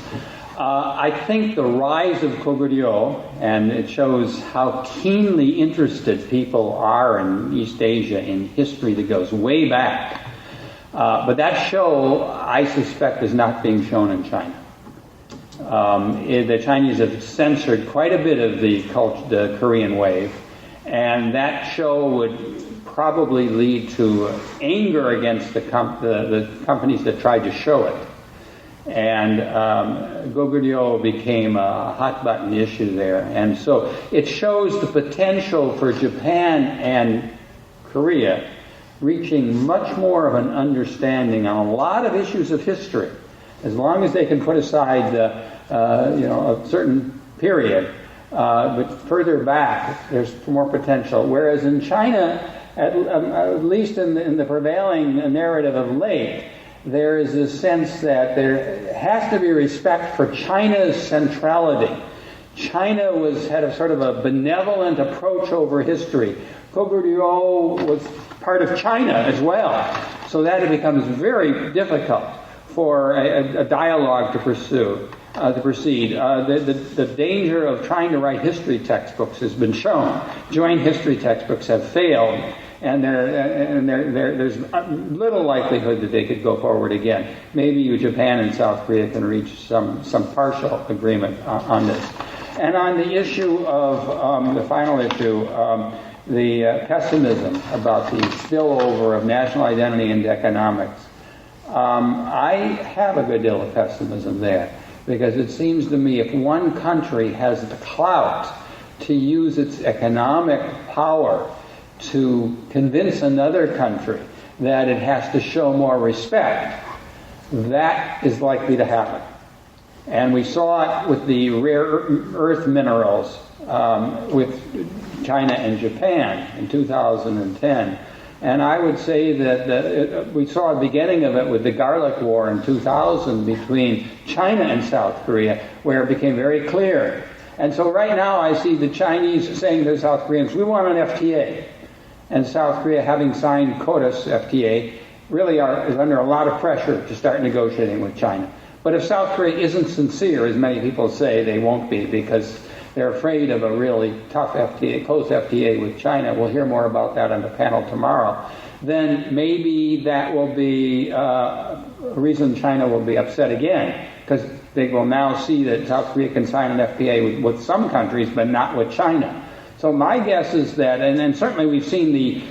I think the rise of Korea, and it shows how keenly interested people are in East Asia in history that goes way back. But that show, I suspect, is not being shown in China. The Chinese have censored quite a bit of the Korean wave, and that show would probably lead to anger against the companies that tried to show it. And Goguryeo became a hot-button issue there. And so it shows the potential for Japan and Korea reaching much more of an understanding on a lot of issues of history, as long as they can put aside a certain period. But further back, there's more potential. Whereas in China, at least in the prevailing narrative of late, there is a sense that there has to be respect for China's centrality. China had a sort of a benevolent approach over history. Goguryeo was part of China as well. So that it becomes very difficult for a dialogue to proceed. The danger of trying to write history textbooks has been shown. Joint history textbooks have failed, and there's little likelihood that they could go forward again. Maybe Japan and South Korea can reach some partial agreement on this. And on the issue of the final issue, the pessimism about the spillover of national identity into economics, I have a good deal of pessimism there, because it seems to me if one country has the clout to use its economic power to convince another country that it has to show more respect, that is likely to happen. And we saw it with the rare earth minerals with China and Japan in 2010. And I would say that we saw the beginning of it with the Garlic War in 2000 between China and South Korea, where it became very clear. And so right now I see the Chinese saying to the South Koreans, we want an FTA. And South Korea, having signed COTUS FTA, really is under a lot of pressure to start negotiating with China. But if South Korea isn't sincere, as many people say, they won't be, because they're afraid of a really tough FTA, close FTA with China. We'll hear more about that on the panel tomorrow. Then maybe that will be a reason China will be upset again, because they will now see that South Korea can sign an FTA with some countries, but not with China. So my guess is that, and certainly we've seen the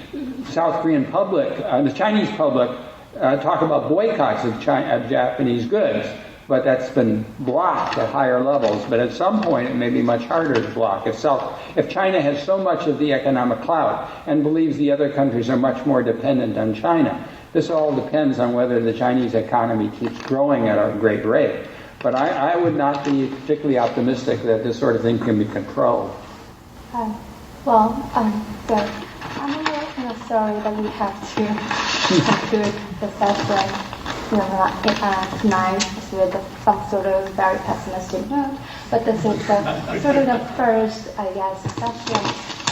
South Korean public, the Chinese public, talk about boycotts of Japanese goods, but that's been blocked at higher levels. But at some point, it may be much harder to block. If China has so much of the economic clout and believes the other countries are much more dependent on China, this all depends on whether the Chinese economy keeps growing at a great rate. But I would not be particularly optimistic that this sort of thing can be controlled. So I'm a little sorry that we have to conclude the session tonight with some sort of very pessimistic note. But this is sort of the first, I guess, session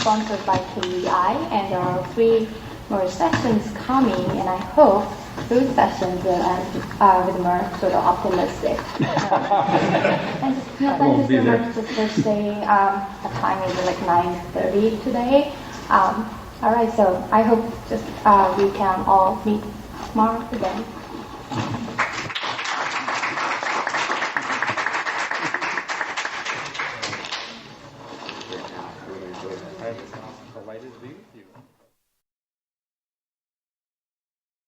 sponsored by KEI, and there are 3 more sessions coming, and I hope those sessions will end with more sort of optimistic. And just, thank you so much just for staying. The time is like 9:30 today. All right, so I hope just we can all meet tomorrow again. Delighted to be with you.